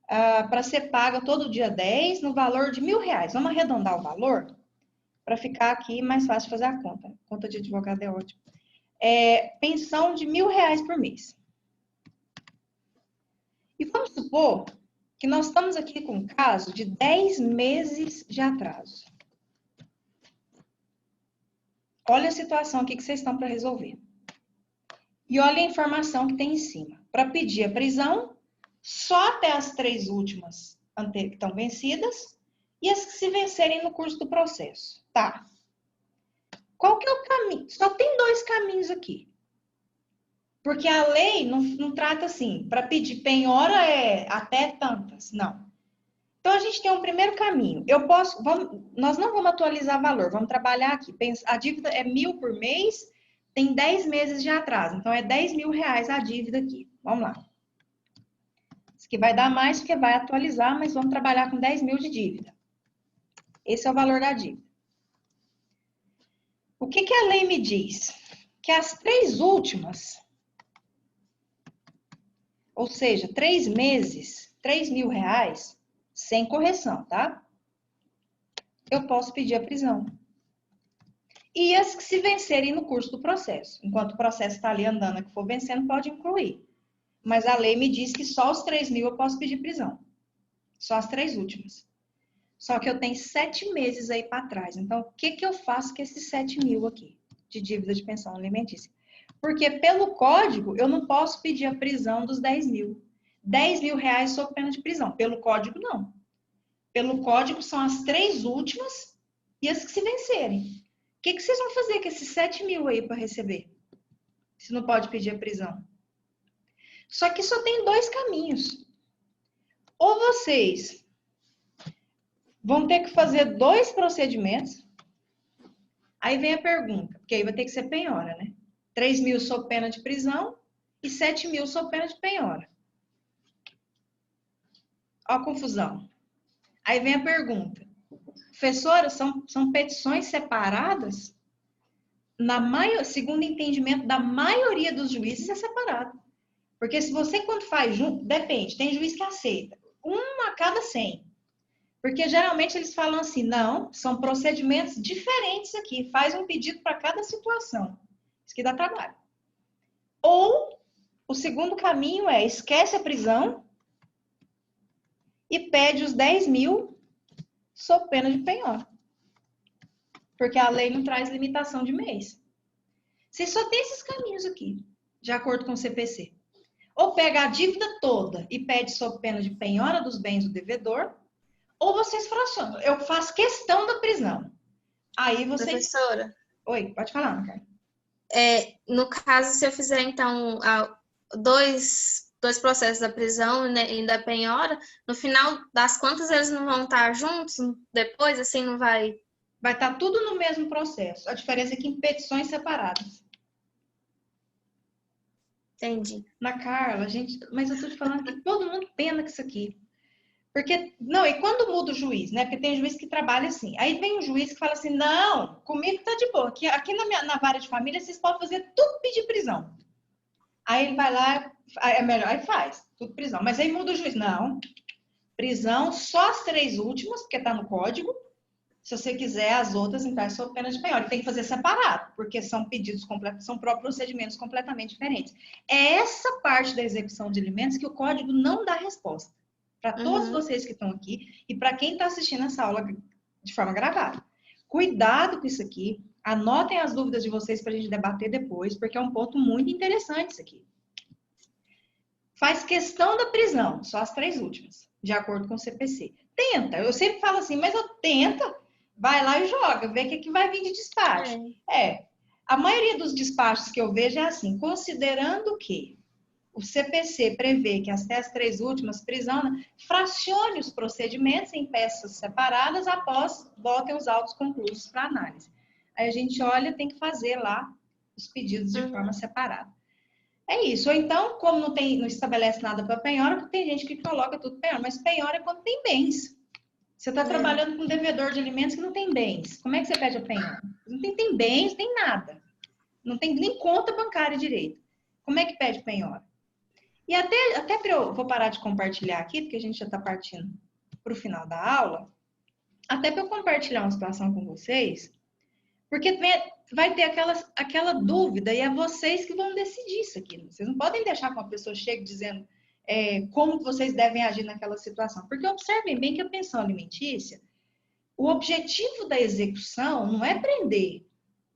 para ser paga todo dia 10 no valor de R$1.000. Vamos arredondar o valor para ficar aqui mais fácil de fazer a conta. Conta de advogado é ótimo. Pensão de R$1.000 por mês. E vamos supor que nós estamos aqui com um caso de 10 meses de atraso. Olha a situação aqui que vocês estão para resolver. E olha a informação que tem em cima. Para pedir a prisão, só até as 3 últimas que estão vencidas e as que se vencerem no curso do processo. Tá. Qual que é o caminho? Só tem 2 caminhos aqui. Porque a lei não trata assim, para pedir penhora é até tantas. Não. Então, a gente tem um primeiro caminho. Nós não vamos atualizar valor, vamos trabalhar aqui. A dívida é 1.000 por mês, tem 10 meses de atraso. Então, é 10 mil reais a dívida aqui. Vamos lá. Isso aqui vai dar mais porque vai atualizar, mas vamos trabalhar com 10 mil de dívida. Esse é o valor da dívida. O que a lei me diz? Que as 3 últimas, ou seja, 3 meses, 3 mil reais, sem correção, tá? Eu posso pedir a prisão. E as que se vencerem no curso do processo. Enquanto o processo está ali andando, a que for vencendo, pode incluir. Mas a lei me diz que só os 3 mil eu posso pedir prisão. Só as 3 últimas. Só que eu tenho 7 meses aí para trás. Então, o que eu faço com esses 7 mil aqui de dívida de pensão alimentícia? Porque pelo código, eu não posso pedir a prisão dos 10 mil. 10 mil reais sob pena de prisão. Pelo código, não. Pelo código, são as 3 últimas e as que se vencerem. O que vocês vão fazer com esses 7 mil aí para receber? Se não pode pedir a prisão. Só que só tem 2 caminhos. Ou vocês vão ter que fazer 2 procedimentos. Aí vem a pergunta, porque aí vai ter que ser penhora, né? 3 mil sob pena de prisão e 7 mil sob pena de penhora. Ó a confusão. Aí vem a pergunta. Professora, são petições separadas? Segundo o entendimento da maioria dos juízes, é separado. Porque se você, quando faz junto, depende, tem juiz que aceita. 1 a cada 100. Porque geralmente eles falam assim, não, são procedimentos diferentes aqui. Faz um pedido para cada situação. Isso que dá trabalho. Ou, o segundo caminho é, esquece a prisão e pede os 10 mil sob pena de penhora. Porque a lei não traz limitação de mês. Você só tem esses caminhos aqui, de acordo com o CPC. Ou pega a dívida toda e pede sob pena de penhora dos bens do devedor, ou vocês fracionam. Eu faço questão da prisão. Aí vocês... Professora? Oi, pode falar, Ana Carla. No caso, se eu fizer, então, dois processos da prisão e da penhora, no final das contas, eles não vão estar juntos depois, assim, não vai... Vai estar tudo no mesmo processo. A diferença é que em petições separadas. Entendi. Na Carla, mas eu tô te falando que todo mundo pena com isso aqui. Porque, não, e quando muda o juiz, né? Porque tem juiz que trabalha assim. Aí vem um juiz que fala assim, não, comigo tá de boa. Aqui na vara de família, vocês podem fazer tudo pedir prisão. Aí ele vai lá, é melhor, aí faz, tudo prisão. Mas aí muda o juiz. Não, prisão só as 3 últimas, porque tá no código. Se você quiser as outras, então é sob pena de penhora. Tem que fazer separado, porque são pedidos completos, são procedimentos completamente diferentes. É essa parte da execução de alimentos que o código não dá resposta. Para todos vocês que estão aqui e para quem está assistindo essa aula de forma gravada. Cuidado com isso aqui. Anotem as dúvidas de vocês para a gente debater depois, porque é um ponto muito interessante isso aqui. Faz questão da prisão, só as 3 últimas, de acordo com o CPC. Tenta, eu sempre falo assim, mas eu tenta. Vai lá e joga, vê o que vai vir de despacho. A maioria dos despachos que eu vejo é assim, considerando que o CPC prevê que até as 3 últimas prisão, fracione os procedimentos em peças separadas após botem os autos conclusos para análise. Aí a gente olha, tem que fazer lá os pedidos de forma separada. É isso. Ou então, como não estabelece nada para penhora, porque tem gente que coloca tudo penhora, mas penhora é quando tem bens. Você está trabalhando com um devedor de alimentos que não tem bens. Como é que você pede a penhora? Não tem bens, não tem nada. Não tem nem conta bancária direito. Como é que pede penhora? E até vou parar de compartilhar aqui, porque a gente já está partindo para o final da aula. Até para eu compartilhar uma situação com vocês, porque vai ter aquela dúvida e é vocês que vão decidir isso aqui. Vocês não podem deixar que uma pessoa chegue dizendo como vocês devem agir naquela situação. Porque observem bem que a pensão alimentícia, o objetivo da execução não é prender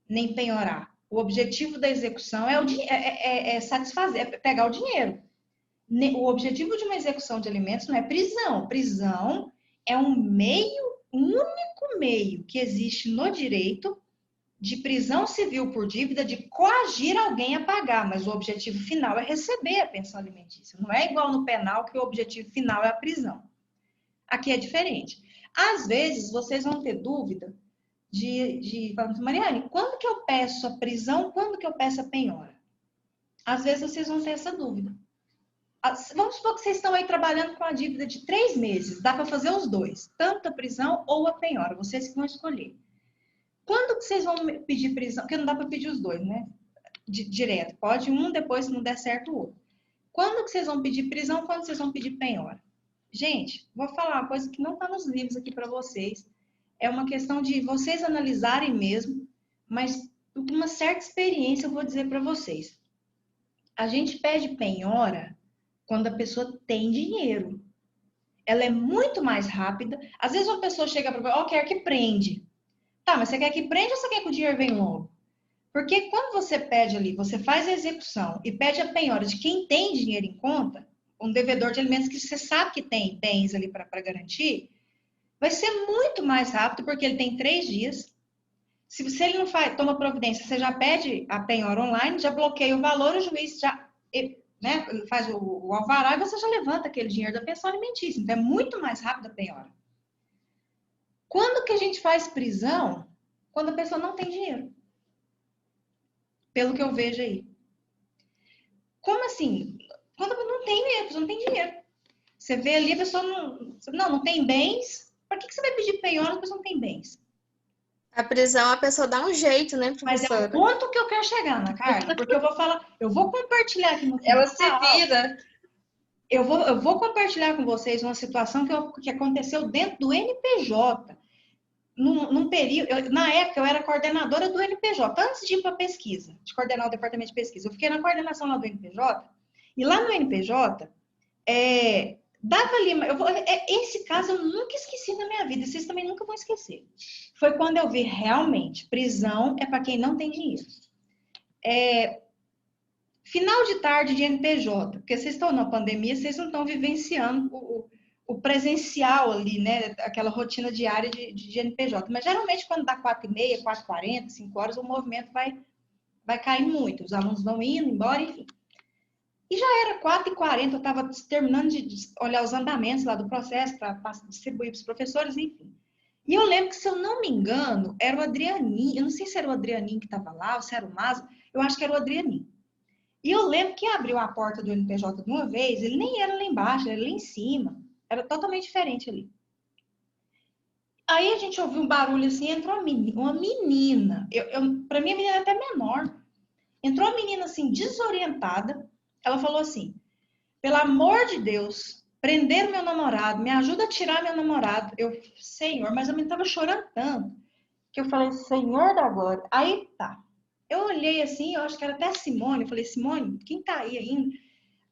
nem penhorar. O objetivo da execução é satisfazer, é pegar o dinheiro. O objetivo de uma execução de alimentos não é prisão. Prisão é um único meio que existe no direito de prisão civil por dívida, de coagir alguém a pagar, mas o objetivo final é receber a pensão alimentícia. Não é igual no penal, que o objetivo final é a prisão. Aqui é diferente. Às vezes, vocês vão ter dúvida de Mariane, quando que eu peço a prisão, quando que eu peço a penhora? Às vezes, vocês vão ter essa dúvida. Vamos supor que vocês estão aí trabalhando com a dívida de 3 meses. Dá para fazer os dois, tanto a prisão ou a penhora. Vocês que vão escolher. Quando que vocês vão pedir prisão? Porque não dá para pedir os dois, né? Direto. Pode um, depois, se não der certo, o outro. Quando que vocês vão pedir prisão? Quando vocês vão pedir penhora? Gente, vou falar uma coisa que não está nos livros aqui para vocês. É uma questão de vocês analisarem mesmo, mas com uma certa experiência eu vou dizer para vocês. A gente pede penhora quando a pessoa tem dinheiro. Ela é muito mais rápida. Às vezes uma pessoa chega para você, quer que prende. Tá, mas você quer que prende ou você quer que o dinheiro venha logo? Porque quando você pede ali, você faz a execução e pede a penhora de quem tem dinheiro em conta, um devedor de alimentos que você sabe que tem bens ali para garantir, vai ser muito mais rápido, porque ele tem 3 dias. Se ele não toma providência, você já pede a penhora online, já bloqueia o valor, o juiz já faz o alvará e você já levanta aquele dinheiro da pensão alimentícia. Então, é muito mais rápido a penhora. Quando que a gente faz prisão? Quando a pessoa não tem dinheiro. Pelo que eu vejo aí. Como assim? Quando não tem dinheiro, a pessoa não tem dinheiro. Você vê ali, a pessoa não tem bens. Por que você vai pedir penhora se a pessoa não tem bens? A prisão, a pessoa dá um jeito, né, professora? Mas é o ponto que eu quero chegar, Ana Carla, porque eu vou compartilhar aqui no Ela se vira. Eu vou compartilhar com vocês uma situação que aconteceu dentro do NPJ. Num período, na época eu era coordenadora do NPJ, antes de ir para a pesquisa, de coordenar o departamento de pesquisa. Eu fiquei na coordenação lá do NPJ, e lá no NPJ, dava ali, esse caso eu nunca esqueci na minha vida, vocês também nunca vão esquecer. Foi quando eu vi realmente, prisão é para quem não tem dinheiro. Final de tarde de NPJ, porque vocês estão na pandemia, vocês não estão vivenciando o presencial ali, né? Aquela rotina diária de NPJ. Mas geralmente quando dá 4h30, 4h40, 5 horas, o movimento vai cair muito. Os alunos vão indo, embora, enfim. E já era 4h40, eu estava terminando de olhar os andamentos lá do processo para distribuir para os professores, enfim. E eu lembro que, se eu não me engano, era o Adrianinho. Eu não sei se era o Adrianinho que estava lá, ou se era o Mazo. Eu acho que era o Adrianinho. E eu lembro que abriu a porta do NPJ de uma vez, ele nem era lá embaixo, ele era lá em cima. Era totalmente diferente ali. Aí a gente ouviu um barulho assim, entrou uma menina. Para mim, a menina era até menor. Entrou uma menina assim, desorientada. Ela falou assim, pelo amor de Deus, prenderam meu namorado, me ajuda a tirar meu namorado. Eu, Senhor, mas a menina estava chorando tanto, que eu falei, Senhor da glória. Aí tá. Eu olhei assim, eu acho que era até a Simone. Eu falei, Simone, quem tá aí ainda?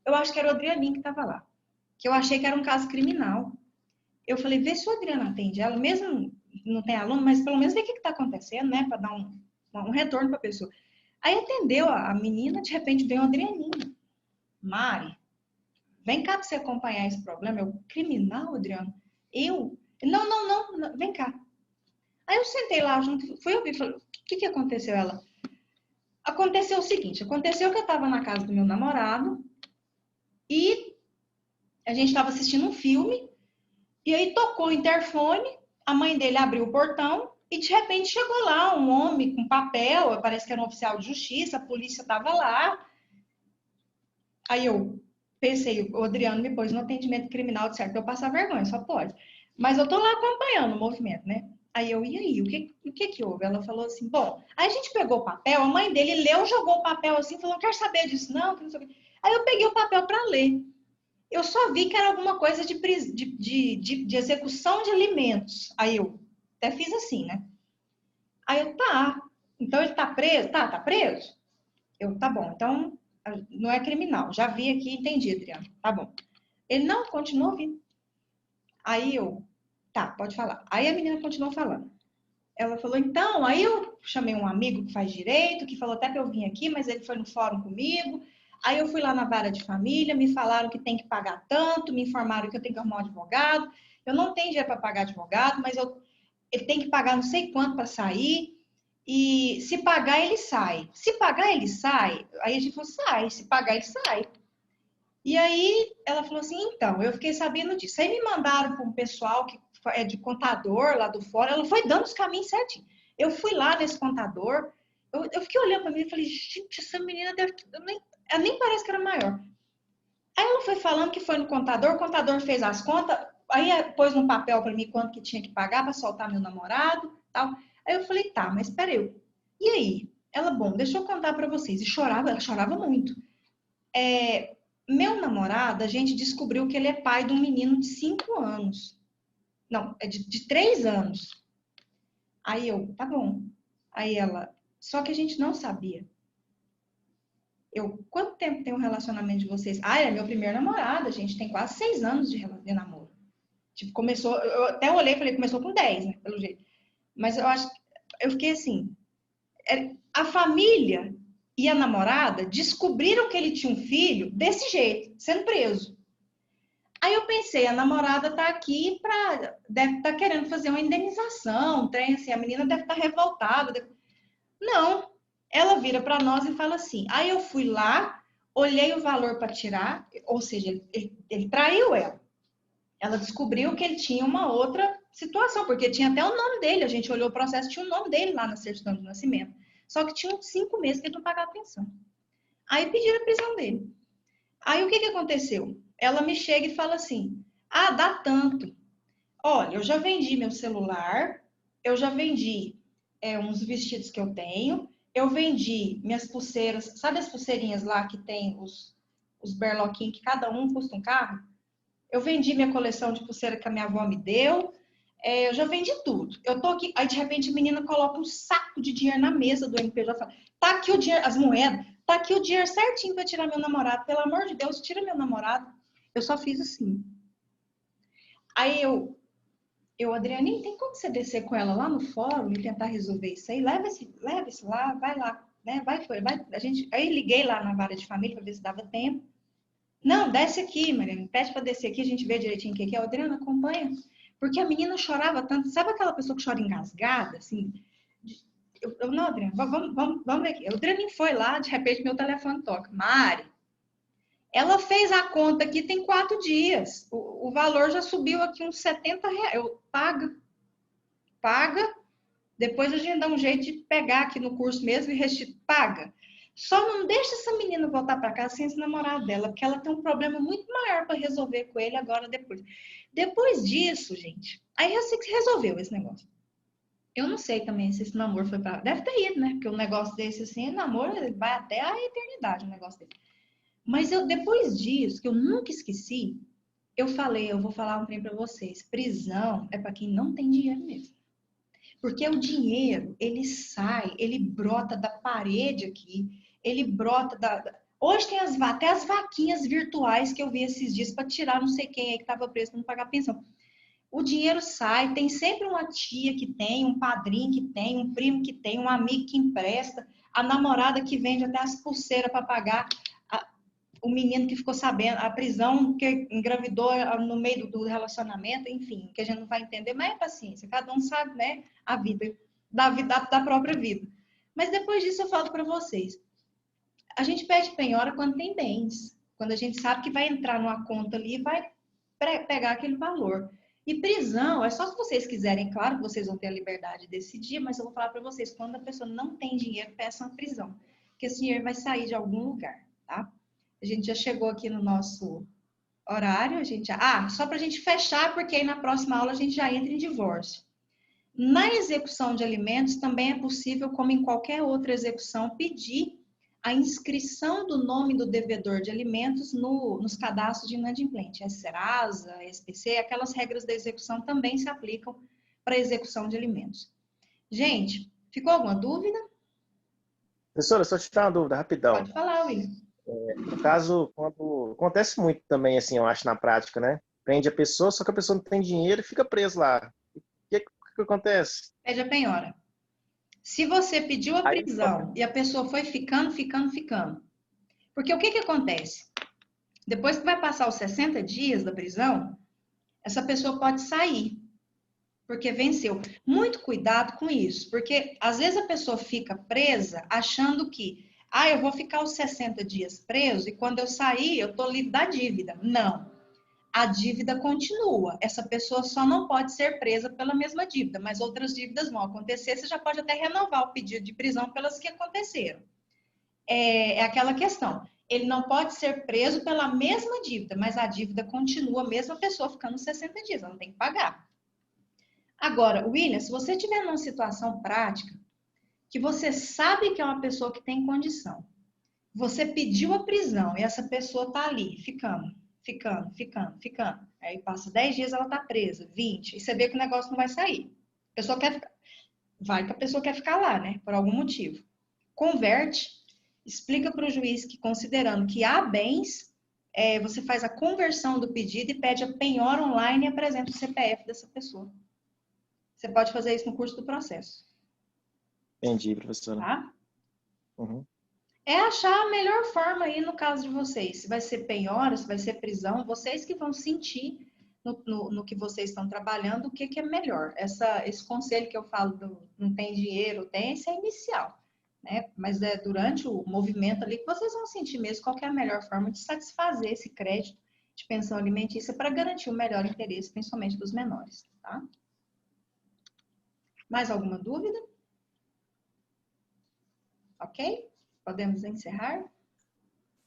Eu acho que era o Adrianinho que tava lá. Que eu achei que era um caso criminal. Eu falei, vê se o Adriano atende ela, mesmo não tem aluno, mas pelo menos vê o que está acontecendo, né? Para dar um retorno para a pessoa. Aí atendeu a menina, de repente veio o Adrianinho. Mari, vem cá para você acompanhar esse problema. Eu, criminal, Adriano? Eu? Não, vem cá. Aí eu sentei lá junto, fui ouvir, falei, o que aconteceu? Ela, aconteceu o seguinte, aconteceu que eu estava na casa do meu namorado e a gente estava assistindo um filme e aí tocou o interfone, a mãe dele abriu o portão e de repente chegou lá um homem com papel, parece que era um oficial de justiça, a polícia estava lá. Aí eu pensei, o Adriano me pôs no atendimento criminal, de certo, eu passar vergonha, só pode. Mas eu tô lá acompanhando o movimento, né? Aí eu, e aí, o que houve? Ela falou assim, bom, aí a gente pegou o papel, a mãe dele leu, jogou o papel assim, falou, não quero saber disso não, que não sei o quê. Aí eu peguei o papel para ler. Eu só vi que era alguma coisa de execução de alimentos. Aí eu até fiz assim, né? Aí eu, tá, então ele tá preso? Tá preso? Eu, tá bom, então não é criminal. Já vi aqui, entendi, Adriano. Tá bom. Ele não, continuou ouvindo. Aí eu, tá, pode falar. Aí a menina continuou falando. ela falou, então, aí eu chamei um amigo que faz direito, que falou até que eu vim aqui, mas ele foi no fórum comigo. Aí eu fui lá na vara de família, me falaram que tem que pagar tanto, me informaram que eu tenho que arrumar um advogado. Eu não tenho dinheiro para pagar advogado, mas ele tem que pagar não sei quanto para sair. E se pagar, ele sai. Se pagar, ele sai. Aí a gente falou, sai. Se pagar, ele sai. E aí ela falou assim, então, eu fiquei sabendo disso. Aí me mandaram para um pessoal que é de contador lá do fórum. Ela foi dando os caminhos certinho. Eu fui lá nesse contador. Eu fiquei olhando para mim e falei, gente, essa menina deve... Ela nem parece que era maior. Aí ela foi falando que foi no contador, o contador fez as contas, aí pôs no papel para mim quanto que tinha que pagar para soltar meu namorado, tal. Aí eu falei, tá, mas peraí. E aí? Ela, bom, deixa eu contar para vocês. E chorava, ela chorava muito. Meu namorado, a gente descobriu que ele é pai de um menino de 5 anos. Não, é de 3 anos. Aí eu, tá bom. Aí ela, só que a gente não sabia. Quanto tempo tem um relacionamento de vocês? Ah, é meu primeiro namorado, a gente tem quase 6 anos de namoro. Tipo, começou, eu até olhei e falei, começou com 10, né, pelo jeito. Mas eu fiquei assim, a família e a namorada descobriram que ele tinha um filho desse jeito, sendo preso. Aí eu pensei, a namorada tá aqui deve estar querendo fazer uma indenização, um trem assim, a menina deve estar revoltada. Não, ela vira para nós e fala assim, aí eu fui lá, olhei o valor para tirar, ou seja, ele traiu ela. Ela descobriu que ele tinha uma outra situação, porque tinha até o nome dele, a gente olhou o processo, tinha o nome dele lá na certidão de nascimento. Só que tinha uns 5 meses que ele não pagava pensão. Aí pediram a prisão dele. Aí o que aconteceu? Ela me chega e fala assim, ah, dá tanto. Olha, eu já vendi meu celular, eu já vendi uns vestidos que eu tenho, eu vendi minhas pulseiras, sabe as pulseirinhas lá que tem os berloquinhos que cada um custa um carro? Eu vendi minha coleção de pulseira que a minha avó me deu, eu já vendi tudo. Eu tô aqui, aí de repente a menina coloca um saco de dinheiro na mesa do MPJ e fala, tá aqui o dinheiro, as moedas, tá aqui o dinheiro certinho para tirar meu namorado, pelo amor de Deus, tira meu namorado. Eu só fiz assim. Aí Adriane, tem como você descer com ela lá no fórum e tentar resolver isso aí? Leva esse lá, vai lá, né? Vai. Aí liguei lá na vara de família para ver se dava tempo. Não, desce aqui, Mariana, pede para descer aqui, a gente vê direitinho o que é. Adriana, acompanha. Porque a menina chorava tanto, sabe aquela pessoa que chora engasgada, assim? Não, Adriana, vamos ver aqui. A Adriana foi lá, de repente meu telefone toca. Mari, ela fez a conta aqui tem 4 dias. O valor já subiu aqui uns R$70. Eu paga. Depois a gente dá um jeito de pegar aqui no curso mesmo e paga. Só não deixa essa menina voltar para casa sem esse namorado dela, porque ela tem um problema muito maior para resolver com ele agora depois. Depois disso, gente, aí eu sei que resolveu esse negócio. Eu não sei também se esse namoro foi para... Deve ter ido, né? Porque um negócio desse assim, namoro, ele vai até a eternidade, um negócio desse. Mas depois disso, que eu nunca esqueci, eu falei, eu vou falar um trem para vocês. Prisão é para quem não tem dinheiro mesmo. Porque o dinheiro, ele sai, ele brota da parede aqui, ele brota Hoje tem até as vaquinhas virtuais que eu vi esses dias para tirar não sei quem aí que estava preso para não pagar pensão. O dinheiro sai, tem sempre uma tia que tem, um padrinho que tem, um primo que tem, um amigo que empresta, a namorada que vende até as pulseiras para pagar, o menino que ficou sabendo, a prisão que engravidou no meio do relacionamento, enfim, que a gente não vai entender, mas é paciência, cada um sabe, né, a vida, da própria vida. Mas depois disso eu falo para vocês, a gente pede penhora quando tem bens, quando a gente sabe que vai entrar numa conta ali e vai pegar aquele valor. E prisão, é só se vocês quiserem, claro que vocês vão ter a liberdade de decidir, mas eu vou falar para vocês, quando a pessoa não tem dinheiro, peça uma prisão, porque esse dinheiro vai sair de algum lugar, tá? A gente já chegou aqui no nosso horário, só para a gente fechar, porque aí na próxima aula a gente já entra em divórcio. Na execução de alimentos também é possível, como em qualquer outra execução, pedir a inscrição do nome do devedor de alimentos nos cadastros de inadimplente. A Serasa, a SPC, aquelas regras da execução também se aplicam para a execução de alimentos. Gente, ficou alguma dúvida? Professora, só te dar uma dúvida, rapidão. Pode falar, William. No caso, quando acontece muito também, assim, eu acho, na prática, né? Prende a pessoa, só que a pessoa não tem dinheiro e fica presa lá. O que que acontece? Pede a penhora. Se você pediu a Aí, prisão e a pessoa foi ficando. Porque o que que acontece? Depois que vai passar os 60 dias da prisão, essa pessoa pode sair, porque venceu. Muito cuidado com isso, porque às vezes a pessoa fica presa achando que, eu vou ficar os 60 dias preso e quando eu sair eu tô livre da dívida. Não. A dívida continua. Essa pessoa só não pode ser presa pela mesma dívida, mas outras dívidas vão acontecer. Você já pode até renovar o pedido de prisão pelas que aconteceram. É aquela questão. Ele não pode ser preso pela mesma dívida, mas a dívida continua, mesmo a pessoa ficando 60 dias, ela não tem que pagar. Agora, William, se você estiver numa situação prática, que você sabe que é uma pessoa que tem condição, você pediu a prisão e essa pessoa está ali, ficando. Aí passa 10 dias, ela está presa, 20, e você vê que o negócio não vai sair. A pessoa quer ficar. Vai que a pessoa quer ficar lá, né? Por algum motivo. Converte, explica para o juiz que, considerando que há bens, você faz a conversão do pedido e pede a penhora online e apresenta o CPF dessa pessoa. Você pode fazer isso no curso do processo. Entendi, professora. Tá? Uhum. É achar a melhor forma aí no caso de vocês. Se vai ser penhora, se vai ser prisão, vocês que vão sentir no que vocês estão trabalhando o que é melhor. Esse conselho que eu falo do não tem dinheiro, tem, esse é inicial. Né? Mas é durante o movimento ali que vocês vão sentir mesmo qual é a melhor forma de satisfazer esse crédito de pensão alimentícia para garantir o melhor interesse, principalmente dos menores. Tá? Mais alguma dúvida? Ok? Podemos encerrar?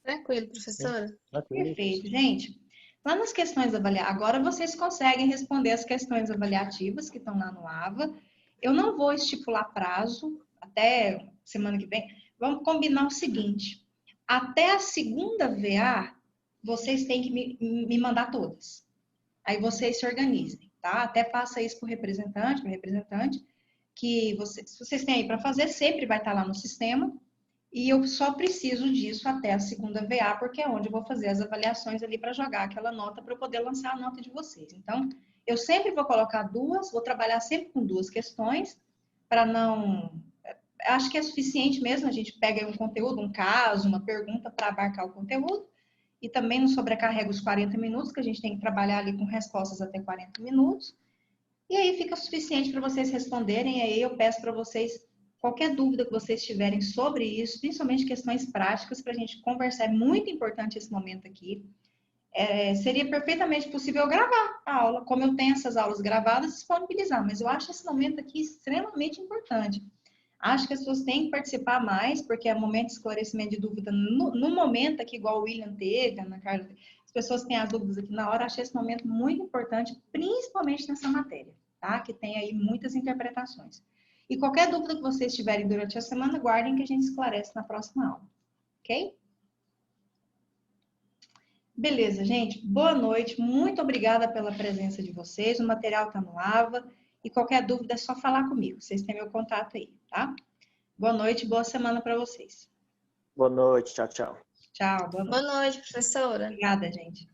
Tranquilo, professora. Perfeito, gente. Lá nas questões avaliativas, agora vocês conseguem responder as questões avaliativas que estão lá no AVA. Eu não vou estipular prazo até semana que vem. Vamos combinar o seguinte: até a segunda VA, vocês têm que me mandar todas. Aí vocês se organizem, tá? Até passa isso para o representante, que vocês têm aí para fazer, sempre vai estar lá no sistema. E eu só preciso disso até a segunda VA, porque é onde eu vou fazer as avaliações ali para jogar aquela nota para eu poder lançar a nota de vocês. Então, eu sempre vou colocar duas, vou trabalhar sempre com duas questões, para não. Acho que é suficiente mesmo, a gente pega um conteúdo, um caso, uma pergunta para abarcar o conteúdo, e também não sobrecarrega os 40 minutos, que a gente tem que trabalhar ali com respostas até 40 minutos. E aí fica suficiente para vocês responderem, e aí eu peço para vocês. Qualquer dúvida que vocês tiverem sobre isso, principalmente questões práticas, para a gente conversar, é muito importante esse momento aqui. Seria perfeitamente possível gravar a aula, como eu tenho essas aulas gravadas, disponibilizar, mas eu acho esse momento aqui extremamente importante. Acho que as pessoas têm que participar mais, porque é um momento de esclarecimento de dúvida no momento aqui, igual o William teve, a Ana Carla, as pessoas têm as dúvidas aqui na hora, achei esse momento muito importante, principalmente nessa matéria, tá? Que tem aí muitas interpretações. E qualquer dúvida que vocês tiverem durante a semana, guardem que a gente esclarece na próxima aula. Ok? Beleza, gente. Boa noite. Muito obrigada pela presença de vocês. O material está no AVA. E qualquer dúvida é só falar comigo. Vocês têm meu contato aí, tá? Boa noite, boa semana para vocês. Boa noite, tchau, tchau. Tchau, boa noite. Boa noite, professora. Obrigada, gente.